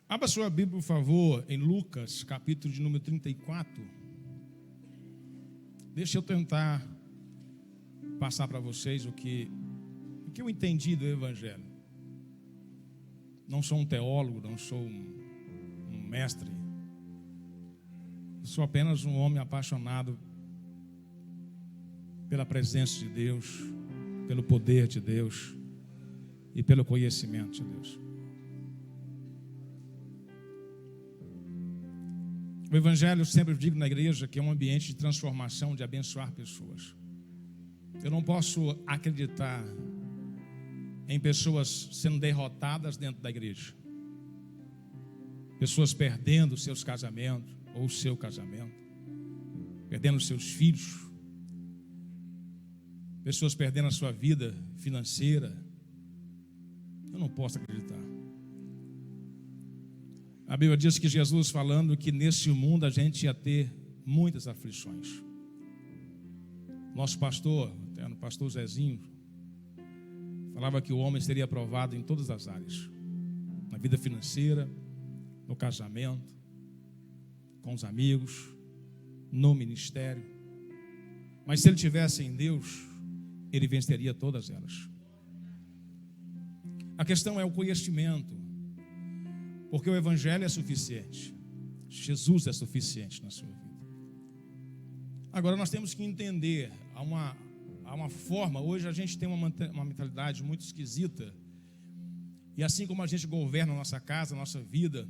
Abra sua Bíblia, por favor, em Lucas, capítulo de número 34. Deixa eu tentar passar para vocês o que eu entendi do Evangelho. Não sou um teólogo, não sou um mestre. Sou apenas um homem apaixonado pela presença de Deus, pelo poder de Deus e pelo conhecimento de Deus. O Evangelho, eu sempre digo na igreja, que é um ambiente de transformação, de abençoar pessoas. Eu não posso acreditar em pessoas sendo derrotadas dentro da igreja. Pessoas perdendo seus casamentos, ou o seu casamento. Perdendo seus filhos. Pessoas perdendo a sua vida financeira. Eu não posso acreditar. A Bíblia diz que Jesus falando que nesse mundo a gente ia ter muitas aflições. Nosso pastor, o pastor Zezinho, falava que o homem seria aprovado em todas as áreas. Na vida financeira, no casamento, com os amigos, no ministério. Mas se ele tivesse em Deus, ele venceria todas elas. A questão é o conhecimento. Porque o Evangelho é suficiente. Jesus é suficiente na sua vida. Agora nós temos que entender, há uma forma, hoje a gente tem uma mentalidade muito esquisita, e assim como a gente governa a nossa casa, a nossa vida,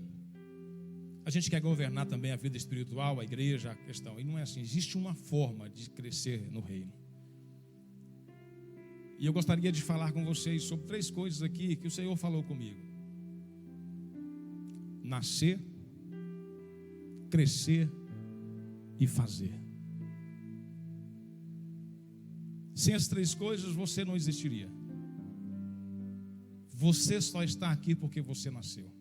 a gente quer governar também a vida espiritual, a igreja, a questão. E não é assim, existe uma forma de crescer no reino. E eu gostaria de falar com vocês sobre 3 coisas aqui que o Senhor falou comigo. Nascer, crescer e fazer. Sem as 3 coisas você não existiria. Você só está aqui porque você nasceu.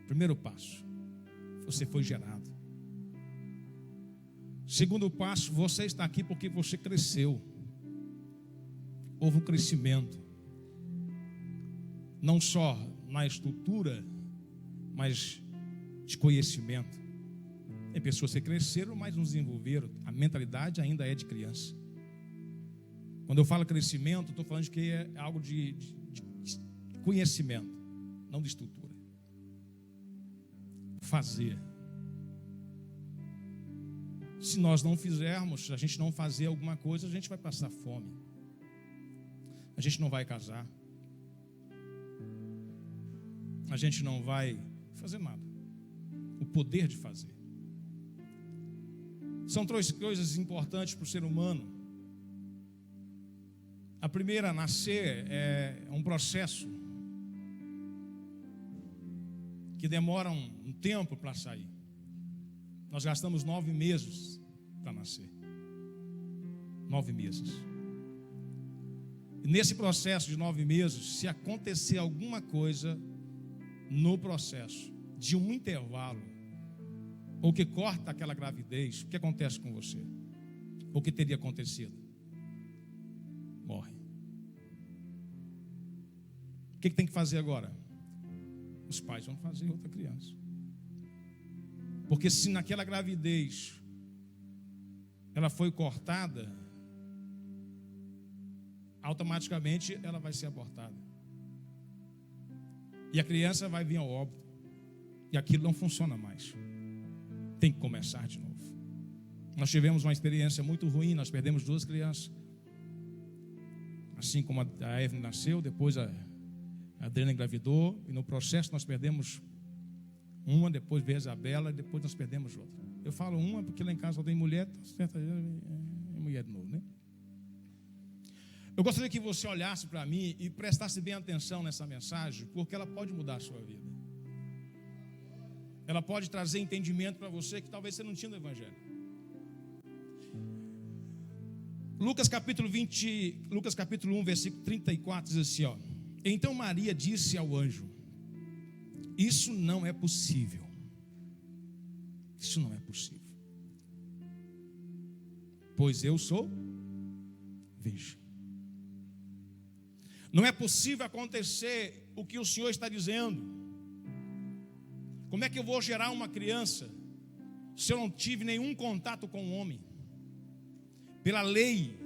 Primeiro passo, você foi gerado. Segundo passo, você está aqui porque você cresceu. Houve um crescimento. Não só na estrutura, mas de conhecimento. Tem pessoas que cresceram, mas não desenvolveram. A mentalidade ainda é de criança. Quando eu falo crescimento, estou falando de que é algo de conhecimento, não de estrutura. Fazer. Se nós não fizermos, se a gente não fazer alguma coisa, a gente vai passar fome. A gente não vai casar. A gente não vai fazer nada. O poder de fazer. São 3 coisas importantes para o ser humano. A primeira, nascer, é um processo que demora um tempo para sair. Nós gastamos 9 meses para nascer. 9 meses. E nesse processo de 9 meses, se acontecer alguma coisa no processo de um intervalo, ou que corta aquela gravidez, o que acontece com você? O que teria acontecido? Morre. O que tem que fazer agora? Os pais vão fazer outra criança. Porque se naquela gravidez ela foi cortada, automaticamente ela vai ser abortada. E a criança vai vir ao óbito. E aquilo não funciona mais. Tem que começar de novo. Nós tivemos uma experiência muito ruim. Nós perdemos 2 crianças. Assim como a Evelyn nasceu, depois a Adriana engravidou. E no processo nós perdemos uma, depois veio a Isabela, e depois nós perdemos outra. Eu falo uma porque lá em casa só tem mulher, é mulher de novo, né? Eu gostaria que você olhasse para mim e prestasse bem atenção nessa mensagem, porque ela pode mudar a sua vida. Ela pode trazer entendimento para você que talvez você não tinha no Evangelho. Lucas capítulo 1, versículo 34 diz assim, ó. Então Maria disse ao anjo: isso não é possível. Isso não é possível. Pois eu sou virgem. Não é possível acontecer o que o Senhor está dizendo. Como é que eu vou gerar uma criança se eu não tive nenhum contato com o homem? Pela lei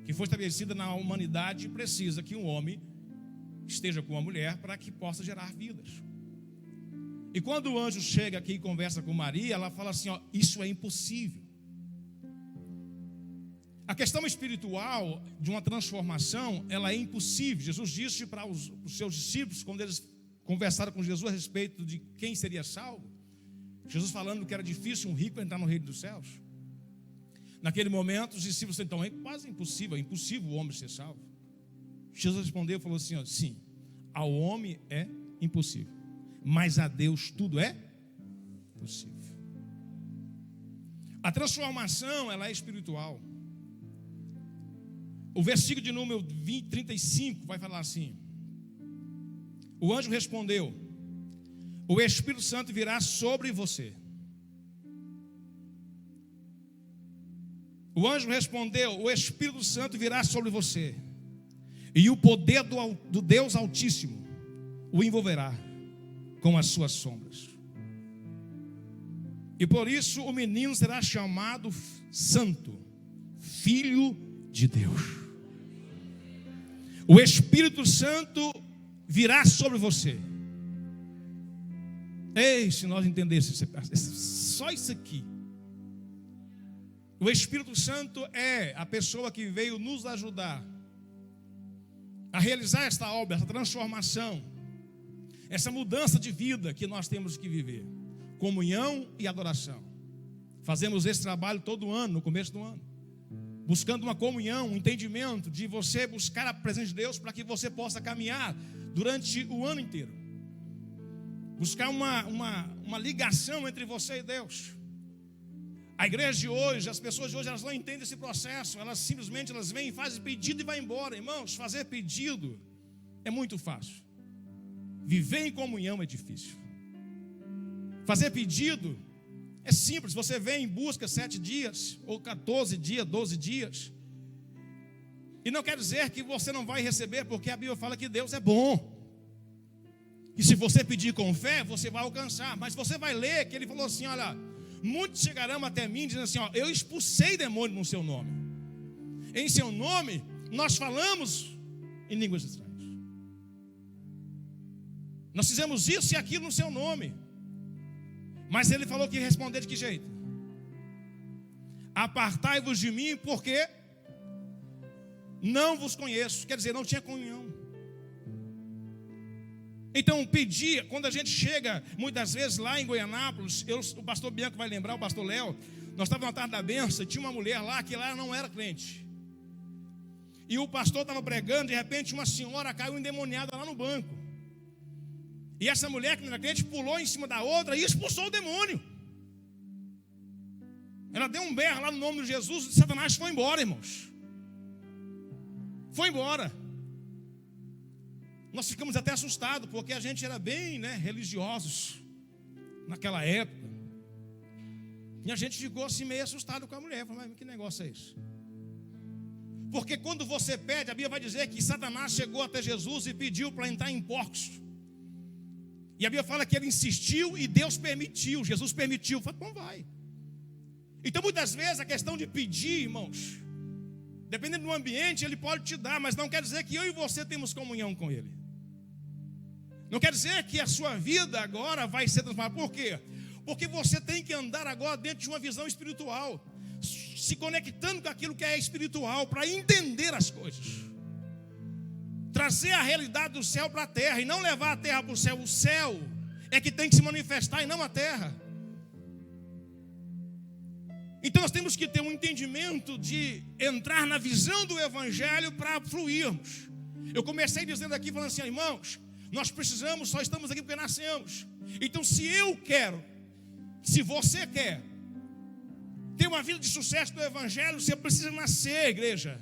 que foi estabelecida na humanidade, precisa que um homem esteja com uma mulher para que possa gerar vidas. E quando o anjo chega aqui e conversa com Maria, ela fala assim, ó, isso é impossível. A questão espiritual de uma transformação, ela é impossível. Jesus disse para os seus discípulos, quando eles conversaram com Jesus a respeito de quem seria salvo, Jesus falando que era difícil um rico entrar no reino dos céus. Naquele momento, os discípulos disseram, então é quase impossível, o homem ser salvo. Jesus respondeu e falou assim, ó, sim, ao homem é impossível, mas a Deus tudo é possível. A transformação, ela é espiritual. O versículo de número 35 vai falar assim: o anjo respondeu, o Espírito Santo virá sobre você. O anjo respondeu, o Espírito Santo virá sobre você, e o poder do Deus Altíssimo o envolverá com as suas sombras. E por isso o menino será chamado Santo, Filho de Deus. O Espírito Santo virá sobre você. Ei, se nós entendêssemos só isso aqui. O Espírito Santo é a pessoa que veio nos ajudar a realizar esta obra, essa transformação, essa mudança de vida que nós temos que viver. Comunhão e adoração. Fazemos esse trabalho todo ano, no começo do ano, buscando uma comunhão, um entendimento de você buscar a presença de Deus para que você possa caminhar durante o ano inteiro. Buscar uma ligação entre você e Deus. A igreja de hoje, as pessoas de hoje, elas não entendem esse processo. Elas simplesmente vêm, fazem pedido e vão embora. Irmãos, fazer pedido é muito fácil. Viver em comunhão é difícil. Fazer pedido é simples. Você vem em busca 7 dias, ou 14 dias, 12 dias. E não quer dizer que você não vai receber, porque a Bíblia fala que Deus é bom. E se você pedir com fé, você vai alcançar. Mas você vai ler que ele falou assim, olha, muitos chegarão até mim dizendo assim, ó, eu expulsei demônio no seu nome. Em seu nome, nós falamos em línguas estranhas. Nós fizemos isso e aquilo no seu nome. Mas ele falou que ia responder de que jeito? Apartai-vos de mim, porque não vos conheço. Quer dizer, não tinha comunhão. Então, pedir, quando a gente chega, muitas vezes lá em Goianápolis, o pastor Bianco vai lembrar, o pastor Léo, nós estávamos na tarde da benção, tinha uma mulher lá, que lá não era crente. E o pastor estava pregando, de repente uma senhora caiu endemoniada lá no banco. E essa mulher que não era crente pulou em cima da outra e expulsou o demônio. Ela deu um berro lá no nome de Jesus e Satanás foi embora, irmãos. Foi embora. Nós ficamos até assustados, porque a gente era bem, religiosos naquela época. E a gente ficou assim meio assustado com a mulher. Falei, mas que negócio é isso? Porque quando você pede, a Bíblia vai dizer que Satanás chegou até Jesus e pediu para entrar em porcos. E a Bíblia fala que ele insistiu e Deus permitiu, Jesus permitiu. Falei, então vai. Então muitas vezes a questão de pedir, irmãos, dependendo do ambiente, ele pode te dar, mas não quer dizer que eu e você temos comunhão com ele. Não quer dizer que a sua vida agora vai ser transformada. Por quê? Porque você tem que andar agora dentro de uma visão espiritual, se conectando com aquilo que é espiritual, para entender as coisas. Trazer a realidade do céu para a terra e não levar a terra para o céu. O céu é que tem que se manifestar e não a terra. Então nós temos que ter um entendimento de entrar na visão do evangelho para fluirmos. Eu comecei dizendo aqui, falando assim, irmãos, nós precisamos, só estamos aqui porque nascemos. Então se eu quero, se você quer ter uma vida de sucesso do evangelho, você precisa nascer, igreja.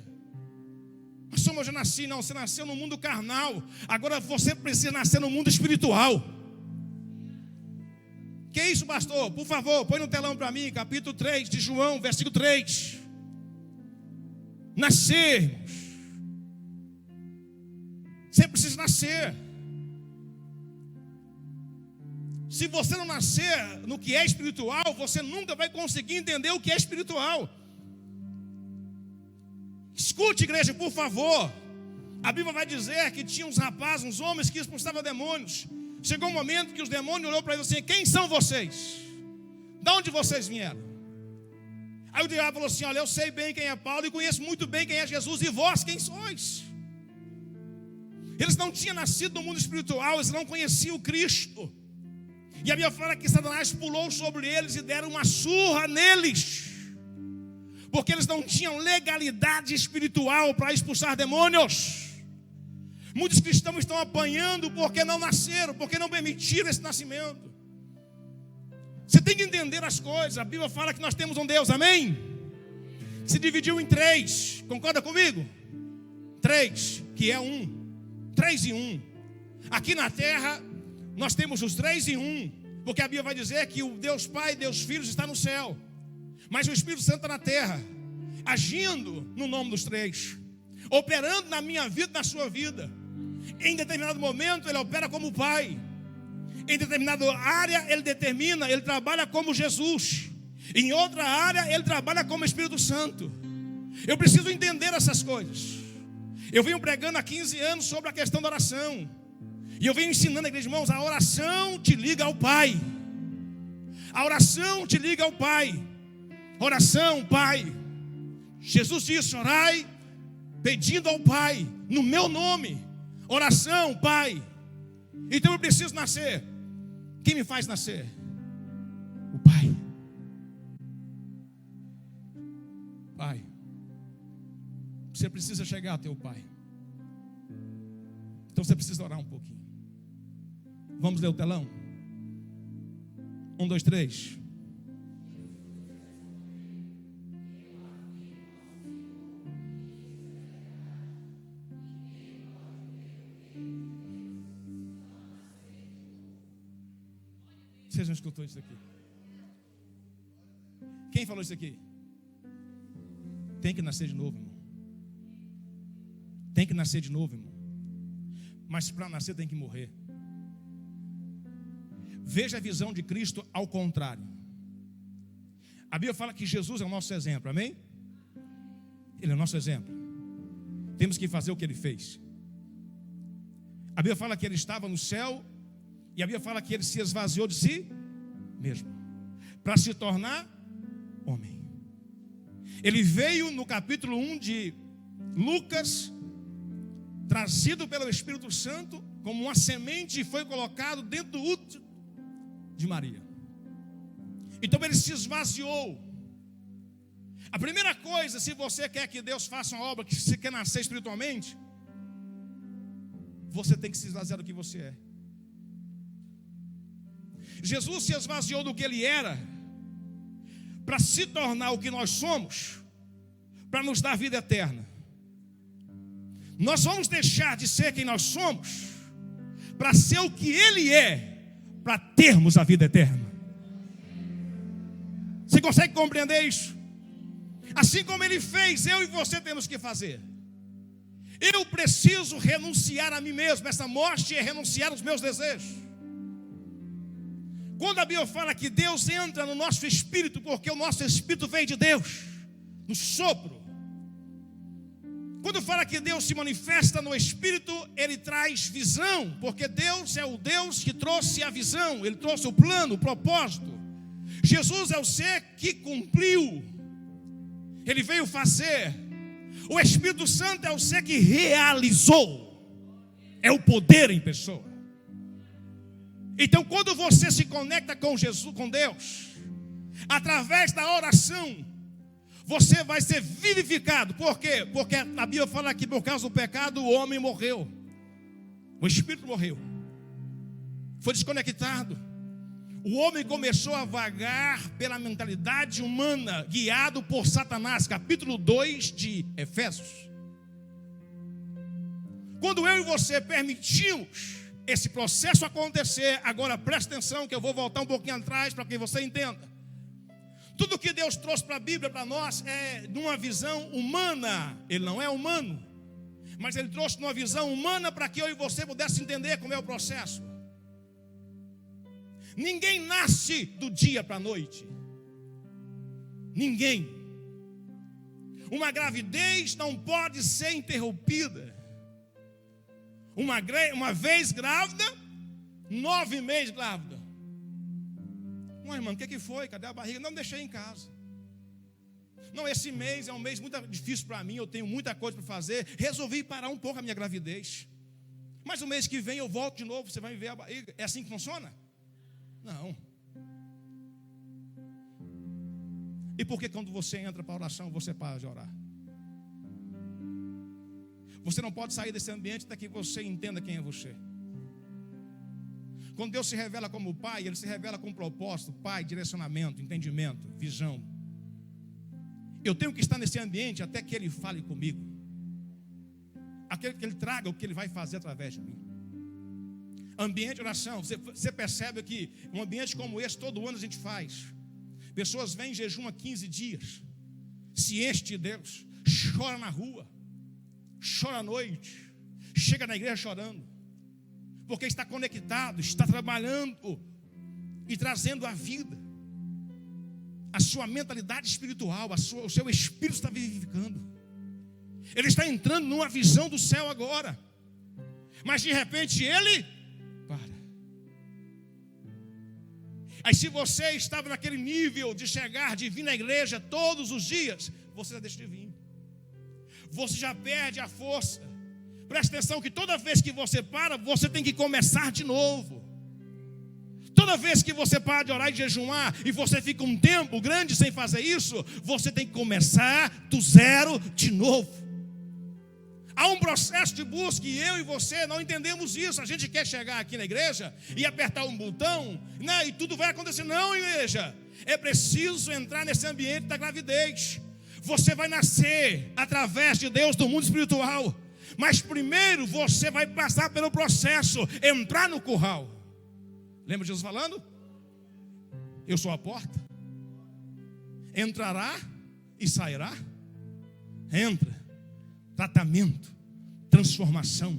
Mas eu já nasci, não, você nasceu no mundo carnal. Agora você precisa nascer no mundo espiritual. Que isso, pastor? Por favor, põe no telão para mim, capítulo 3 de João, versículo 3. Nascermos. Você precisa nascer. Se você não nascer no que é espiritual, você nunca vai conseguir entender o que é espiritual. Escute, igreja, por favor. A Bíblia vai dizer que tinha uns rapazes, uns homens que expulsavam demônios. Chegou um momento que os demônios olharam para eles assim: quem são vocês? De onde vocês vieram? Aí o diabo falou assim: olha, eu sei bem quem é Paulo e conheço muito bem quem é Jesus. E vós, quem sois? Eles não tinham nascido no mundo espiritual, eles não conheciam o Cristo. E a Bíblia fala que Satanás pulou sobre eles e deram uma surra neles, porque eles não tinham legalidade espiritual para expulsar demônios. Muitos cristãos estão apanhando porque não nasceram, porque não permitiram esse nascimento. Você tem que entender as coisas. A Bíblia fala que nós temos um Deus, amém? Se dividiu em 3, concorda comigo? 3, que é 1. 3 em 1. Aqui na terra nós temos os 3 em 1, porque a Bíblia vai dizer que o Deus Pai, Deus Filho está no céu, mas o Espírito Santo está na terra, agindo no nome dos 3, operando na minha vida e na sua vida. Em determinado momento ele opera como Pai, em determinada área ele determina, ele trabalha como Jesus, em outra área ele trabalha como Espírito Santo. Eu preciso entender essas coisas. Eu venho pregando há 15 anos sobre a questão da oração, e eu venho ensinando a igreja, irmãos, a oração te liga ao Pai. A oração te liga ao Pai. Oração, Pai. Jesus disse: orai pedindo ao Pai no meu nome. Oração, Pai. Então eu preciso nascer. Quem me faz nascer? O Pai. Pai. Você precisa chegar até o Pai. Então você precisa orar um pouquinho. Vamos ler o telão? 1, 2, 3. Vocês não escutou isso aqui? Quem falou isso aqui? Tem que nascer de novo, irmão. Tem que nascer de novo, irmão. Mas para nascer tem que morrer. Veja a visão de Cristo ao contrário. A Bíblia fala que Jesus é o nosso exemplo, amém? Ele é o nosso exemplo. Temos que fazer o que ele fez. A Bíblia fala que ele estava no céu, e a Bíblia fala que ele se esvaziou de si mesmo, para se tornar homem. Ele veio no capítulo 1 de Lucas, trazido pelo Espírito Santo, como uma semente, e foi colocado dentro do útero de Maria. Então ele se esvaziou. A primeira coisa, se você quer que Deus faça uma obra, que você quer nascer espiritualmente, você tem que se esvaziar do que você é. Jesus se esvaziou do que ele era, para se tornar o que nós somos, para nos dar vida eterna. Nós vamos deixar de ser quem nós somos, para ser o que ele é, para termos a vida eterna. Você consegue compreender isso? Assim como ele fez, eu e você temos que fazer. Eu preciso renunciar a mim mesmo. Essa morte é renunciar aos meus desejos. Quando a Bíblia fala que Deus entra no nosso espírito, porque o nosso espírito veio de Deus, no sopro. Quando fala que Deus se manifesta no espírito, ele traz visão, porque Deus é o Deus que trouxe a visão, ele trouxe o plano, o propósito. Jesus é o ser que cumpriu, ele veio fazer. O Espírito Santo é o ser que realizou, é o poder em pessoa. Então, quando você se conecta com Jesus, com Deus, através da oração, você vai ser vivificado. Por quê? Porque a Bíblia fala que por causa do pecado o homem morreu, o espírito morreu, foi desconectado. O homem começou a vagar pela mentalidade humana, guiado por Satanás. Capítulo 2 de Efésios. Quando eu e você permitimos esse processo acontecer, agora presta atenção que eu vou voltar um pouquinho atrás para que você entenda. Tudo que Deus trouxe para a Bíblia, para nós, é numa visão humana. Ele não é humano, mas ele trouxe numa visão humana para que eu e você pudéssemos entender como é o processo. Ninguém nasce do dia para a noite. Ninguém. Uma gravidez não pode ser interrompida. Uma vez grávida, 9 meses grávida. Uma irmã, o que foi? Cadê a barriga? Não, deixei em casa. Não, esse mês é um mês muito difícil para mim, eu tenho muita coisa para fazer. Resolvi parar um pouco a minha gravidez. Mas o mês que vem eu volto de novo, você vai me ver a barriga. É assim que funciona? Não. E por que quando você entra para a oração, você para de orar? Você não pode sair desse ambiente até que você entenda quem é você. Quando Deus se revela como Pai, Ele se revela com propósito, Pai, direcionamento, entendimento, visão. Eu tenho que estar nesse ambiente até que Ele fale comigo. Até que Ele traga o que Ele vai fazer através de mim. Ambiente de oração. Você percebe que um ambiente como esse, todo ano a gente faz. Pessoas vêm em jejum há 15 dias. Se enche de Deus. Chora na rua. Chora à noite. Chega na igreja chorando. Porque está conectado, está trabalhando e trazendo a vida. A sua mentalidade espiritual, o seu espírito está vivificando. Ele está entrando numa visão do céu agora. Mas de repente ele para. Aí se você estava naquele nível de chegar, de vir na igreja todos os dias, você já deixa de vir. Você já perde a força. Presta atenção que toda vez que você para, você tem que começar de novo. Toda vez que você para de orar e jejuar e você fica um tempo grande sem fazer isso, você tem que começar do zero de novo. Há um processo de busca e eu e você não entendemos isso. A gente quer chegar aqui na igreja e apertar um botão, né, e tudo vai acontecer. Não, igreja, é preciso entrar nesse ambiente da gravidez. Você vai nascer através de Deus do mundo espiritual. Mas primeiro você vai passar pelo processo, entrar no curral. Lembra Jesus falando? Eu sou a porta. Entrará e sairá. Entra. Tratamento, transformação,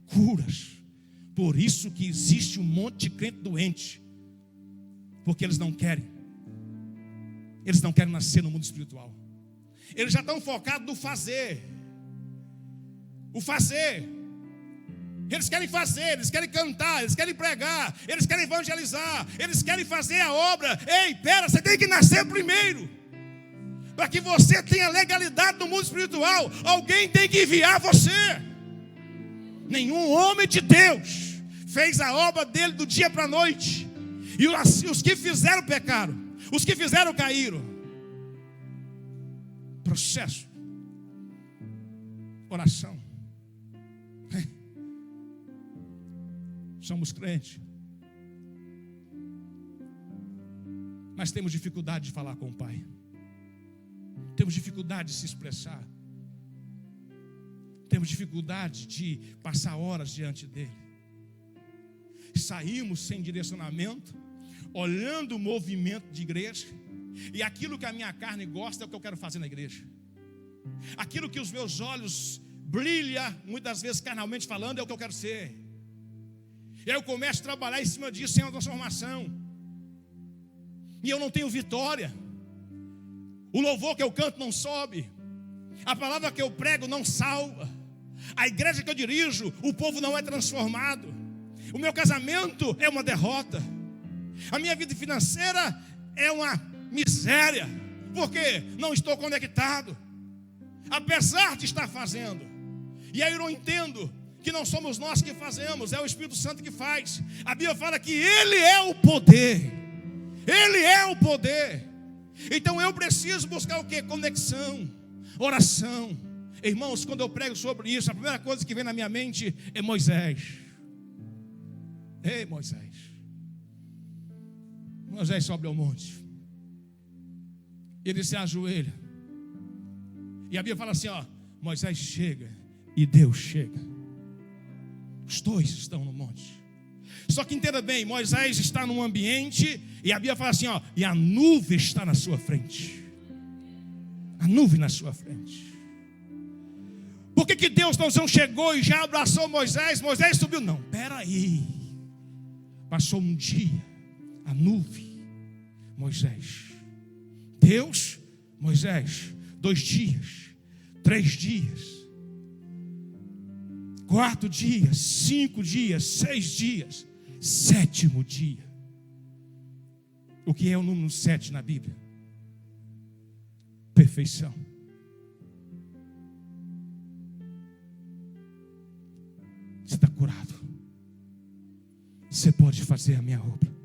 curas. Por isso que existe um monte de crente doente. Porque eles não querem. Eles não querem nascer no mundo espiritual. Eles já estão focados no fazer. O fazer. Eles querem fazer, eles querem cantar, eles querem pregar, eles querem evangelizar, eles querem fazer a obra. Ei, pera, você tem que nascer primeiro. Para que você tenha legalidade no mundo espiritual, alguém tem que enviar você. Nenhum homem de Deus fez a obra dele do dia para a noite. E os que fizeram pecaram, os que fizeram caíram. Processo. Oração. Somos crentes, mas temos dificuldade de falar com o Pai. Temos dificuldade de se expressar. Temos dificuldade de passar horas diante dele. Saímos sem direcionamento, olhando o movimento de igreja, e aquilo que a minha carne gosta é o que eu quero fazer na igreja. Aquilo que os meus olhos brilham, muitas vezes carnalmente falando, é o que eu quero ser. E aí eu começo a trabalhar em cima disso sem uma transformação. E eu não tenho vitória. O louvor que eu canto não sobe. A palavra que eu prego não salva. A igreja que eu dirijo, o povo não é transformado. O meu casamento é uma derrota. A minha vida financeira é uma miséria. Por quê? Não estou conectado. Apesar de estar fazendo. E aí eu não entendo que não somos nós que fazemos, é o Espírito Santo que faz. A Bíblia fala que Ele é o poder. Ele é o poder. Então eu preciso buscar o quê? Conexão, oração. Irmãos, quando eu prego sobre isso, a primeira coisa que vem na minha mente é Moisés. Ei, Moisés. Moisés sobe ao monte. Ele se ajoelha. E a Bíblia fala assim, ó, Moisés chega e Deus chega. Os dois estão no monte. Só que entenda bem, Moisés está num ambiente e a Bíblia fala assim, ó, e a nuvem está na sua frente. A nuvem na sua frente. Por que Deus não chegou e já abraçou Moisés? Moisés subiu, não, peraí. Passou um dia, a nuvem, Moisés. Deus, Moisés, 2 dias, 3 dias, 4 dias, 5 dias, 6 dias, 7º dia. O que é o número 7 na Bíblia? Perfeição. Você está curado. Você pode fazer a minha obra.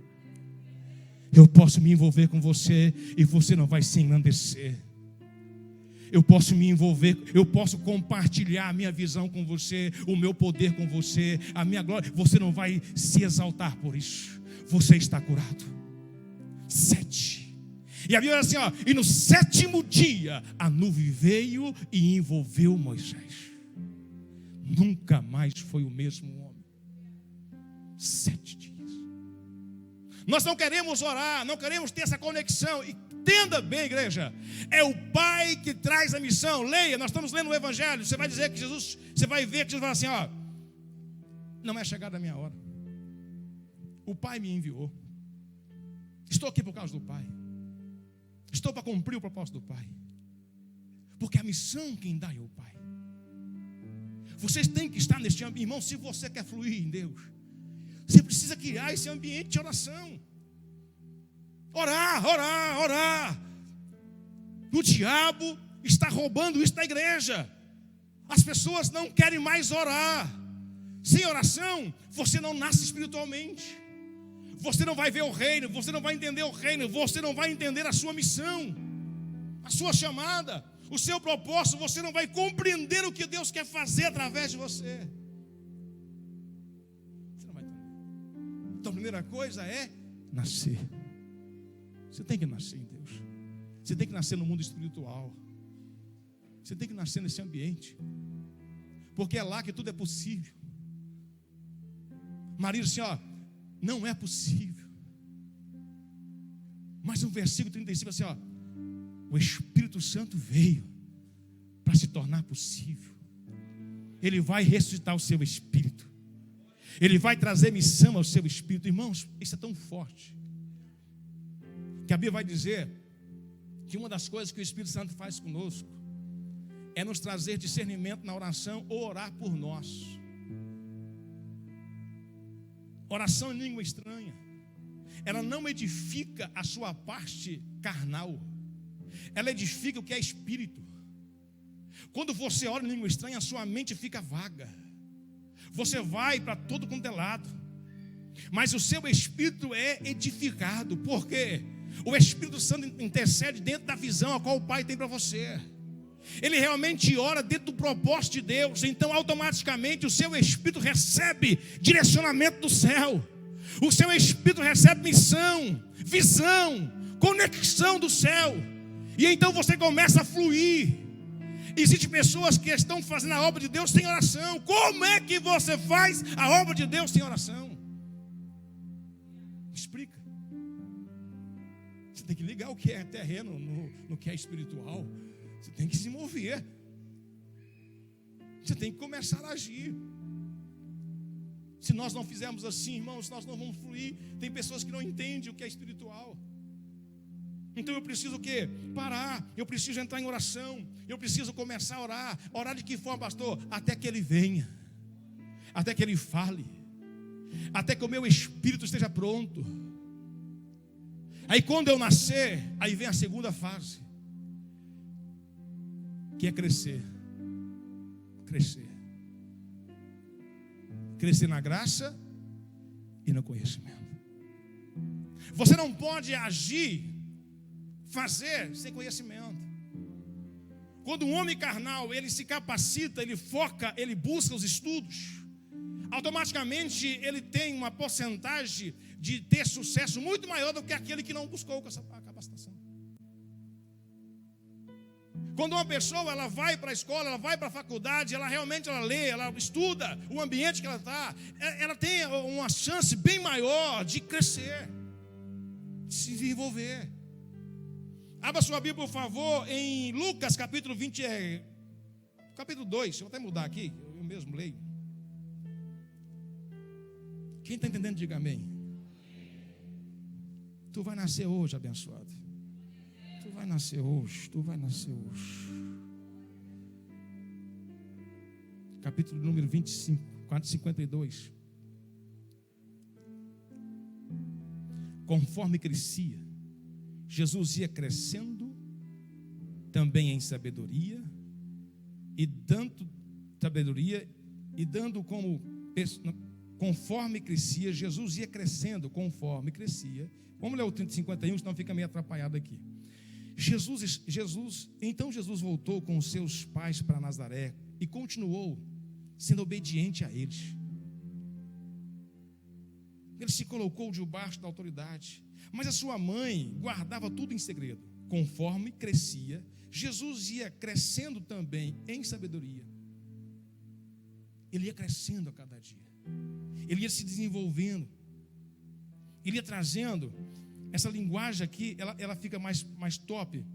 Eu posso me envolver com você e você não vai se engrandecer. Eu posso me envolver, eu posso compartilhar a minha visão com você, o meu poder com você, a minha glória. Você não vai se exaltar por isso. Você está curado. 7. E a Bíblia diz assim, e no 7º dia a nuvem veio e envolveu Moisés. Nunca mais foi o mesmo homem. 7 dias. Nós não queremos orar, não queremos ter essa conexão. E entenda bem, igreja, é o Pai que traz a missão. Leia, nós estamos lendo o Evangelho. Você vai dizer que Jesus, você vai ver que Jesus vai assim, não é chegada a minha hora. O Pai me enviou. Estou aqui por causa do Pai. Estou para cumprir o propósito do Pai. Porque a missão quem dá é o Pai. Vocês têm que estar neste ambiente. Irmão, se você quer fluir em Deus, você precisa criar esse ambiente de oração. Orar, orar, orar. O diabo está roubando isso da igreja. As pessoas não querem mais orar. Sem oração, você não nasce espiritualmente. Você não vai ver o reino, você não vai entender o reino, você não vai entender a sua missão, a sua chamada, o seu propósito. Você não vai compreender o que Deus quer fazer através de você. Você não vai entender. Então a primeira coisa é nascer. Você tem que nascer em Deus. Você tem que nascer no mundo espiritual. Você tem que nascer nesse ambiente. Porque é lá que tudo é possível. Maria disse assim, não é possível. Mas no versículo 35 assim, o Espírito Santo veio para se tornar possível. Ele vai ressuscitar o seu espírito. Ele vai trazer missão ao seu espírito. Irmãos, isso é tão forte que a Bíblia vai dizer que uma das coisas que o Espírito Santo faz conosco é nos trazer discernimento na oração ou orar por nós. Oração em língua estranha, ela não edifica a sua parte carnal, ela edifica o que é espírito. Quando você ora em língua estranha, a sua mente fica vaga, você vai para todo quanto é lado, mas o seu espírito é edificado, porque o Espírito Santo intercede dentro da visão a qual o Pai tem para você. Ele realmente ora dentro do propósito de Deus. Então automaticamente o seu espírito recebe direcionamento do céu. O seu espírito recebe missão, visão, conexão do céu. E então você começa a fluir. Existem pessoas que estão fazendo a obra de Deus sem oração. Como é que você faz a obra de Deus sem oração? Me explica. Você tem que ligar o que é terreno no que é espiritual. Você tem que se mover. Você tem que começar a agir. Se nós não fizermos assim, irmãos, nós não vamos fluir. Tem pessoas que não entendem o que é espiritual. Então eu preciso o quê? Parar. Eu preciso entrar em oração. Eu preciso começar a orar. Orar de que forma, pastor? Até que ele venha. Até que ele fale. Até que o meu espírito esteja pronto. Aí quando eu nascer, aí vem a segunda fase, que é crescer. Crescer. Crescer na graça e no conhecimento. Você não pode agir, fazer sem conhecimento. Quando um homem carnal, ele se capacita, ele foca, ele busca os estudos, automaticamente ele tem uma porcentagem de ter sucesso muito maior do que aquele que não buscou com essa capacitação. Quando uma pessoa ela vai para a escola, ela vai para a faculdade, ela realmente lê, ela estuda o ambiente que ela está, ela tem uma chance bem maior de crescer, de se desenvolver. Abra sua Bíblia, por favor, em Lucas capítulo 20, capítulo 2, eu vou até mudar aqui, eu mesmo leio. Quem está entendendo, diga amém. Tu vai nascer hoje, abençoado. Tu vai nascer hoje, tu vai nascer hoje. Capítulo número 25, 52. Conforme crescia, Jesus ia crescendo também em sabedoria e dando como conforme crescia, Jesus ia crescendo conforme crescia. Vamos ler o 30:51, senão fica meio atrapalhado aqui. Então Jesus voltou com os seus pais para Nazaré e continuou sendo obediente a eles. Ele se colocou debaixo da autoridade, mas a sua mãe guardava tudo em segredo. Conforme crescia, Jesus ia crescendo também em sabedoria. Ele ia crescendo a cada dia. Ele ia se desenvolvendo. Ele ia trazendo essa linguagem aqui, ela fica mais top.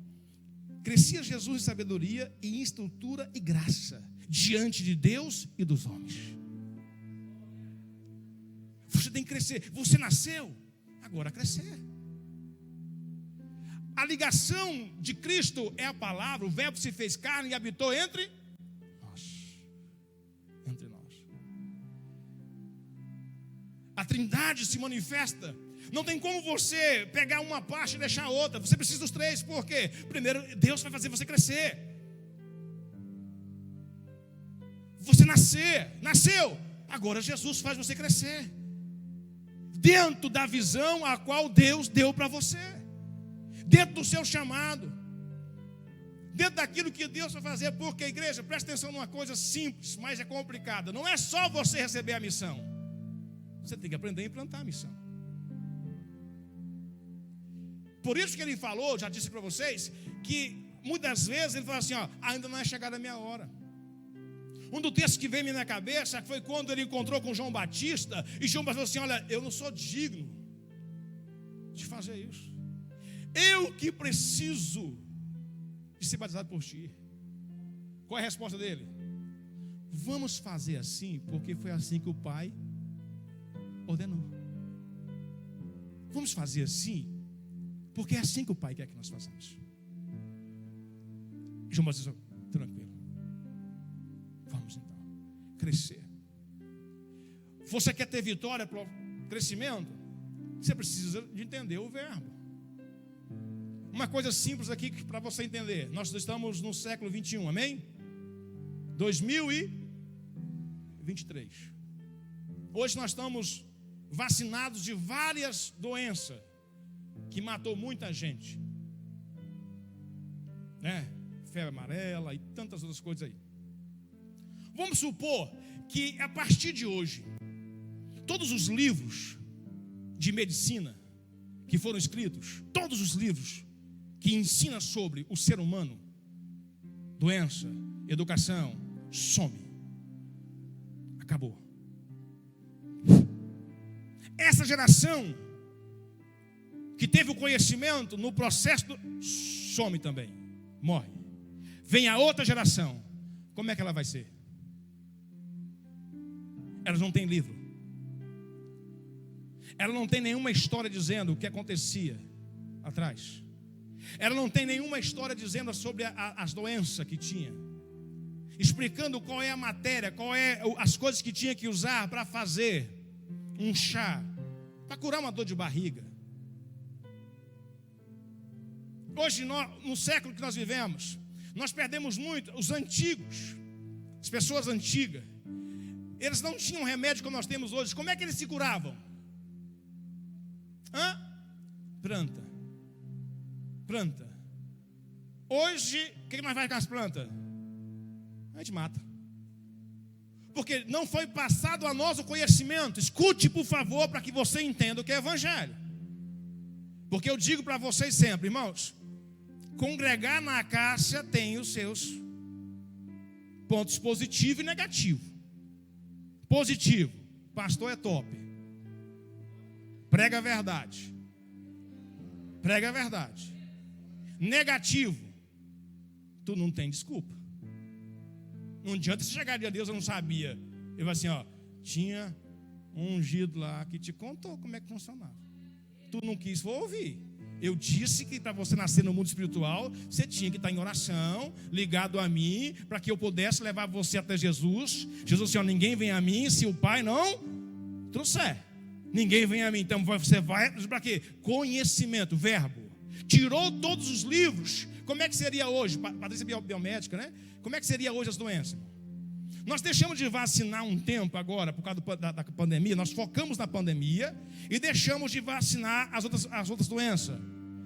Crescia Jesus em sabedoria e em estrutura e graça diante de Deus e dos homens. Você tem que crescer. Você nasceu, agora crescer. A ligação de Cristo é a palavra. O verbo se fez carne e habitou entre nós. Entre nós. A Trindade se manifesta. Não tem como você pegar uma parte e deixar a outra. Você precisa dos três. Por quê? Primeiro, Deus vai fazer você crescer. Você nasceu. Agora Jesus faz você crescer. Dentro da visão a qual Deus deu para você. Dentro do seu chamado. Dentro daquilo que Deus vai fazer. Porque, igreja, presta atenção numa coisa simples, mas é complicada. Não é só você receber a missão. Você tem que aprender a implantar a missão. Por isso que ele falou, já disse para vocês, que muitas vezes ele fala assim, ainda não é chegada a minha hora. Um dos textos que veio na minha cabeça foi quando ele encontrou com João Batista, e João Batista falou assim, olha, eu não sou digno de fazer isso. Eu que preciso de ser batizado por ti. Qual é a resposta dele? Vamos fazer assim, porque foi assim que o Pai ordenou. Vamos fazer assim, porque é assim que o Pai quer que nós façamos. João Batista, tranquilo. Vamos então, crescer. Você quer ter vitória para o crescimento? Você precisa de entender o verbo. Uma coisa simples aqui para você entender. Nós estamos no século 21, amém? 2023. Hoje nós estamos vacinados de várias doenças que matou muita gente, né? Febre amarela e tantas outras coisas aí. Vamos supor que a partir de hoje, todos os livros de medicina que foram escritos, todos os livros que ensinam sobre o ser humano, doença, educação, some. Acabou. Essa geração que teve o conhecimento no processo some também, morre. Vem a outra geração. Como é que ela vai ser? Elas não têm livro. Ela não tem nenhuma história dizendo o que acontecia atrás. Ela não tem nenhuma história dizendo sobre as doenças que tinha, explicando qual é a matéria, qual é as coisas que tinha que usar para fazer um chá, para curar uma dor de barriga. Hoje, no século que nós vivemos, nós perdemos muito. Os antigos, as pessoas antigas, eles não tinham remédio como nós temos hoje. Como é que eles se curavam? Planta. Hoje, o que nós fazemos com as plantas? A gente mata. Porque não foi passado a nós o conhecimento. Escute, por favor, para que você entenda o que é evangelho. Porque eu digo para vocês sempre, irmãos, congregar na Acácia tem os seus pontos positivos e negativos. Positivo, pastor é top. Prega a verdade. Prega a verdade. Negativo, tu não tem desculpa. Não adianta você chegar a Deus, eu não sabia. Ele vai assim, tinha um ungido lá que te contou como é que funcionava. tu não quis ouvir. Eu disse que para você nascer no mundo espiritual, você tinha que estar em oração, ligado a mim, para que eu pudesse levar você até Jesus. Jesus disse: ninguém vem a mim se o Pai não trouxer. Ninguém vem a mim. Então você vai para quê? Conhecimento, verbo. Tirou todos os livros. Como é que seria hoje? Patrícia biomédica, né? Como é que seria hoje as doenças? Nós deixamos de vacinar um tempo agora, por causa da pandemia. Nós focamos na pandemia e deixamos de vacinar as outras doenças.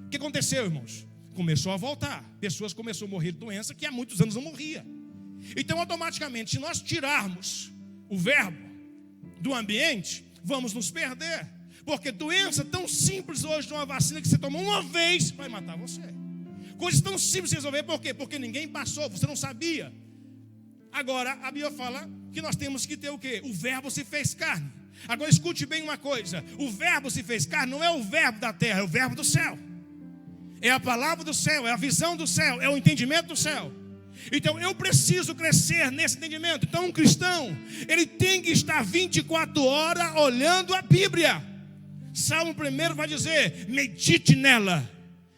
O que aconteceu, irmãos? Começou a voltar. Pessoas começaram a morrer de doença que há muitos anos não morria. Então, automaticamente, se nós tirarmos o verbo do ambiente, vamos nos perder. Porque doença tão simples hoje de uma vacina que você tomou uma vez vai matar você. Coisas tão simples de resolver, por quê? Porque ninguém passou, você não sabia. Agora, a Bíblia fala que nós temos que ter o quê? O verbo se fez carne. Agora, escute bem uma coisa. O verbo se fez carne não é o verbo da terra, é o verbo do céu. É a palavra do céu, é a visão do céu, é o entendimento do céu. Então, eu preciso crescer nesse entendimento. Então, um cristão, ele tem que estar 24 horas olhando a Bíblia. Salmo 1 vai dizer: medite nela,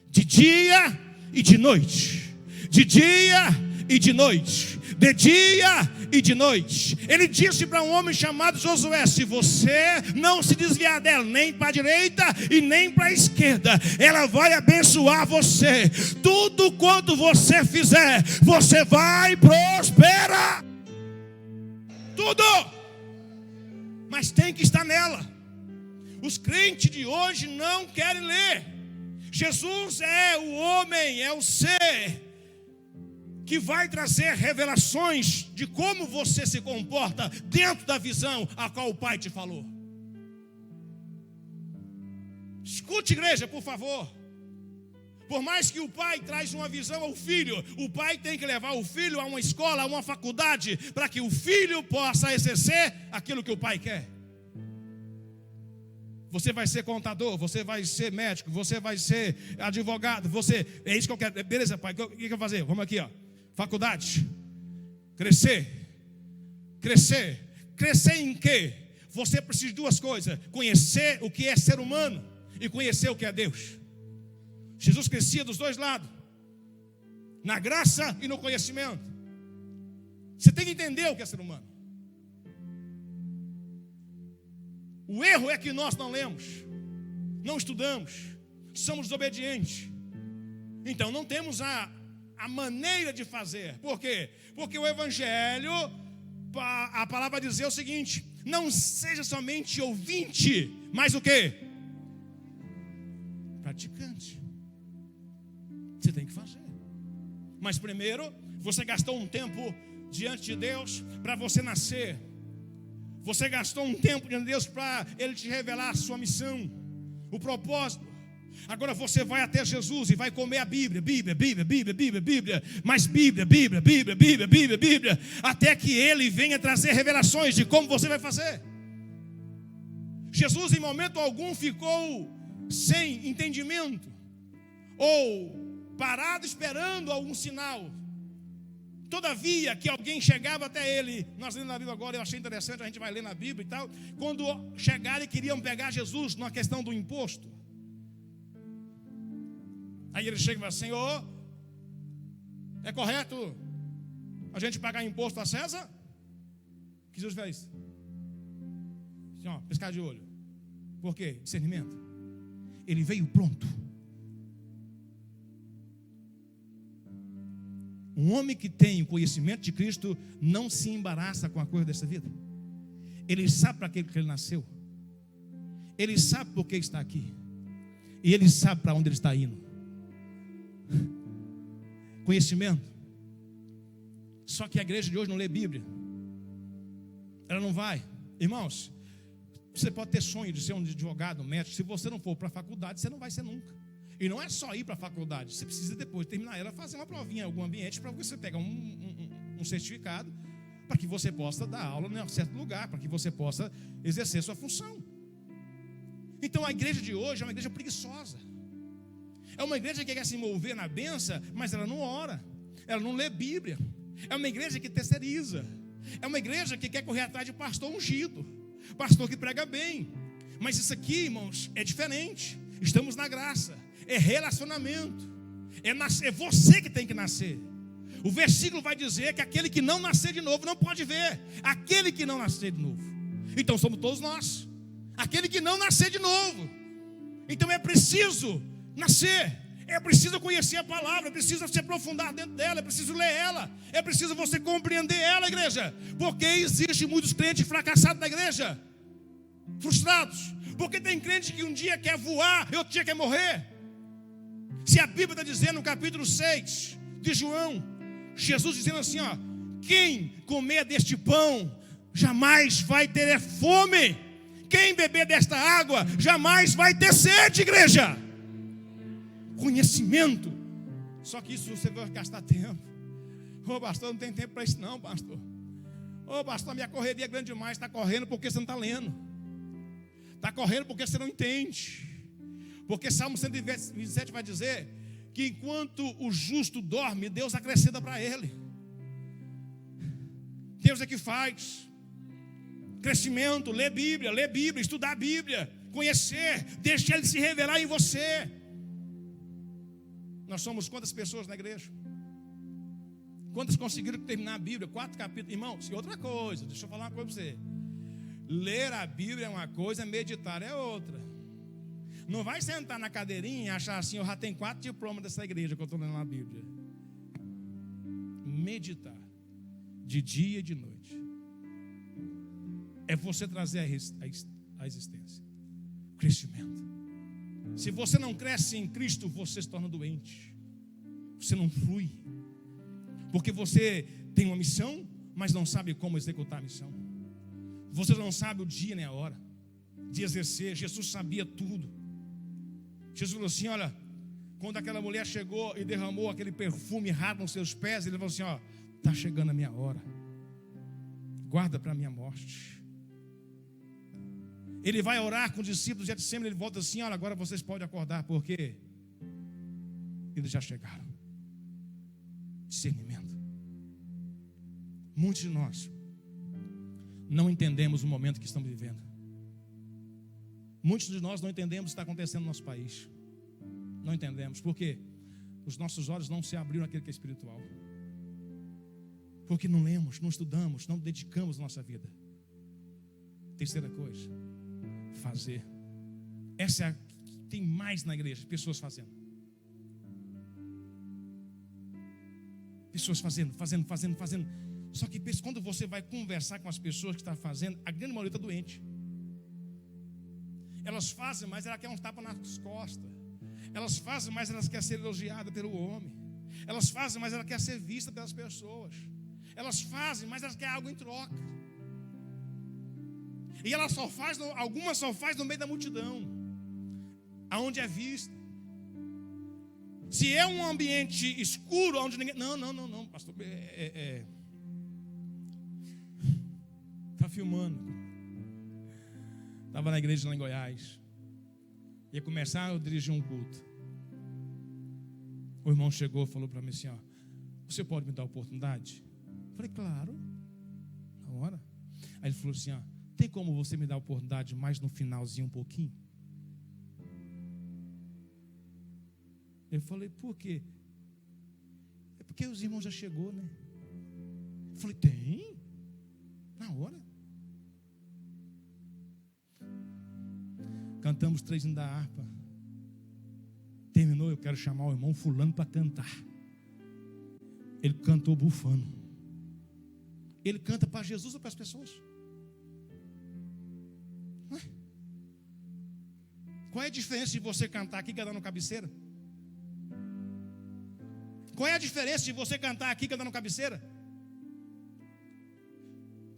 de dia e de noite. De dia e de noite. De dia e de noite. Ele disse para um homem chamado Josué: se você não se desviar dela, nem para a direita e nem para a esquerda, ela vai abençoar você. Tudo quanto você fizer, você vai prosperar. Tudo. Mas tem que estar nela. Os crentes de hoje não querem ler. Jesus é o homem, é o ser que vai trazer revelações de como você se comporta dentro da visão a qual o Pai te falou. Escute, igreja, por favor. Por mais que o pai traz uma visão ao filho, o pai tem que levar o filho a uma escola, a uma faculdade, para que o filho possa exercer aquilo que o pai quer. Você vai ser contador, você vai ser médico, você vai ser advogado, é isso que eu quero. Beleza, pai, o que eu vou fazer? Vamos aqui, ó. Faculdade. Crescer em quê? Você precisa de duas coisas: conhecer o que é ser humano e conhecer o que é Deus. Jesus crescia dos dois lados, na graça e no conhecimento. Você tem que entender o que é ser humano. O erro é que nós não lemos, não estudamos, somos desobedientes. Então não temos a maneira de fazer. Por quê? Porque o Evangelho, a palavra vai dizer o seguinte: não seja somente ouvinte, mas o quê? Praticante. Você tem que fazer. Mas primeiro, você gastou um tempo diante de Deus para você nascer. Você gastou um tempo diante de Deus para Ele te revelar a sua missão, o propósito. Agora você vai até Jesus e vai comer a Bíblia, mais Bíblia, até que Ele venha trazer revelações de como você vai fazer. Jesus em momento algum ficou sem entendimento, ou parado esperando algum sinal. Todavia que alguém chegava até ele, nós lemos na Bíblia agora, eu achei interessante, a gente vai ler na Bíblia e tal, quando chegaram e queriam pegar Jesus na questão do imposto. Aí ele chega e fala: Senhor, é correto a gente pagar imposto a César? O que Jesus fez? Assim, piscar de olho. Por quê? Discernimento. Ele veio pronto. Um homem que tem o conhecimento de Cristo não se embaraça com a coisa dessa vida. Ele sabe para que ele nasceu. Ele sabe por que está aqui. E ele sabe para onde ele está indo. Conhecimento. Só que a igreja de hoje não lê Bíblia. Ela não vai. Irmãos, você pode ter sonho de ser um advogado, um médico. Se você não for para a faculdade, você não vai ser nunca. E não é só ir para a faculdade. Você precisa, depois de terminar ela, fazer uma provinha em algum ambiente para você pegar um certificado, para que você possa dar aula em um certo lugar, para que você possa exercer sua função. Então a igreja de hoje é uma igreja preguiçosa. É uma igreja que quer se mover na bênção, mas ela não ora, ela não lê Bíblia. É uma igreja que terceiriza. É uma igreja que quer correr atrás de pastor ungido, pastor que prega bem. Mas isso aqui, irmãos, é diferente. Estamos na graça. É relacionamento. É você que tem que nascer. O versículo vai dizer que aquele que não nascer de novo não pode ver. Aquele que não nascer de novo. Então somos todos nós. Aquele que não nascer de novo. Então é preciso nascer. É preciso conhecer a palavra. É preciso se aprofundar dentro dela. É preciso ler ela. É preciso você compreender ela, igreja. Porque existe muitos crentes fracassados na igreja. Frustrados. Porque tem crente que um dia quer voar e outro dia quer morrer. Se a Bíblia está dizendo no capítulo 6 de João, Jesus dizendo assim, ó: quem comer deste pão jamais vai ter fome. Quem beber desta água jamais vai ter sede, igreja. Conhecimento. Só que isso você vai gastar tempo. Ô pastor, não tem tempo para isso não, pastor. Ô pastor, minha correria é grande demais. Está correndo porque você não está lendo. Está correndo porque você não entende. Porque Salmo 127 vai dizer que enquanto o justo dorme, Deus acrescenta para ele. Deus é que faz. Crescimento, ler Bíblia, estudar a Bíblia, conhecer, deixar Ele se revelar em você. Nós somos quantas pessoas na igreja? Quantas conseguiram terminar a Bíblia? 4 capítulos. Irmãos, e outra coisa, deixa eu falar uma coisa para você. Ler a Bíblia é uma coisa, meditar é outra. Não vai sentar na cadeirinha e achar assim: eu já tenho 4 diplomas dessa igreja que eu estou lendo na Bíblia. Meditar, de dia e de noite. É você trazer a existência, crescimento. Se você não cresce em Cristo, você se torna doente. Você não flui. Porque você tem uma missão, mas não sabe como executar a missão. Você não sabe o dia nem a hora de exercer. Jesus sabia tudo. Jesus falou assim: olha, quando aquela mulher chegou e derramou aquele perfume raro nos seus pés, ele falou assim: ó, está chegando a minha hora. Guarda para a minha morte. Ele vai orar com os discípulos de Getsêmani, ele volta assim: olha, agora vocês podem acordar, porque eles já chegaram. Discernimento. Muitos de nós não entendemos o momento que estamos vivendo. Muitos de nós não entendemos o que está acontecendo no nosso país. Não entendemos, porque os nossos olhos não se abriram àquele que é espiritual. Porque não lemos, não estudamos, não dedicamos nossa vida. Terceira coisa, fazer. Essa é a que tem mais na igreja, pessoas fazendo. Pessoas fazendo. Só que quando você vai conversar com as pessoas que estão fazendo, a grande maioria está doente. Elas fazem, mas ela quer um tapa nas costas. Elas fazem, mas elas querem ser elogiadas pelo homem. Elas fazem, mas ela quer ser vista pelas pessoas. Elas fazem, mas elas querem algo em troca. E ela só faz, algumas só faz no meio da multidão, aonde é vista. Se é um ambiente escuro, onde ninguém... Não, pastor, está filmando. Estava na igreja lá em Goiás. Ia começar a dirigir um culto. O irmão chegou e falou para mim assim: ó, você pode me dar a oportunidade? Eu falei: claro, na hora. Aí ele falou assim: ó, tem como você me dar a oportunidade mais no finalzinho um pouquinho? Eu falei: por quê? É porque os irmãos já chegou, né? Eu falei: tem? Na hora. Cantamos 3 hinos da harpa. Terminou, eu quero chamar o irmão fulano para cantar. Ele cantou bufando. Ele canta para Jesus ou para as pessoas? Ué? Qual é a diferença de você cantar aqui e cantar no cabeceira? Qual é a diferença de você cantar aqui e cantar no cabeceira?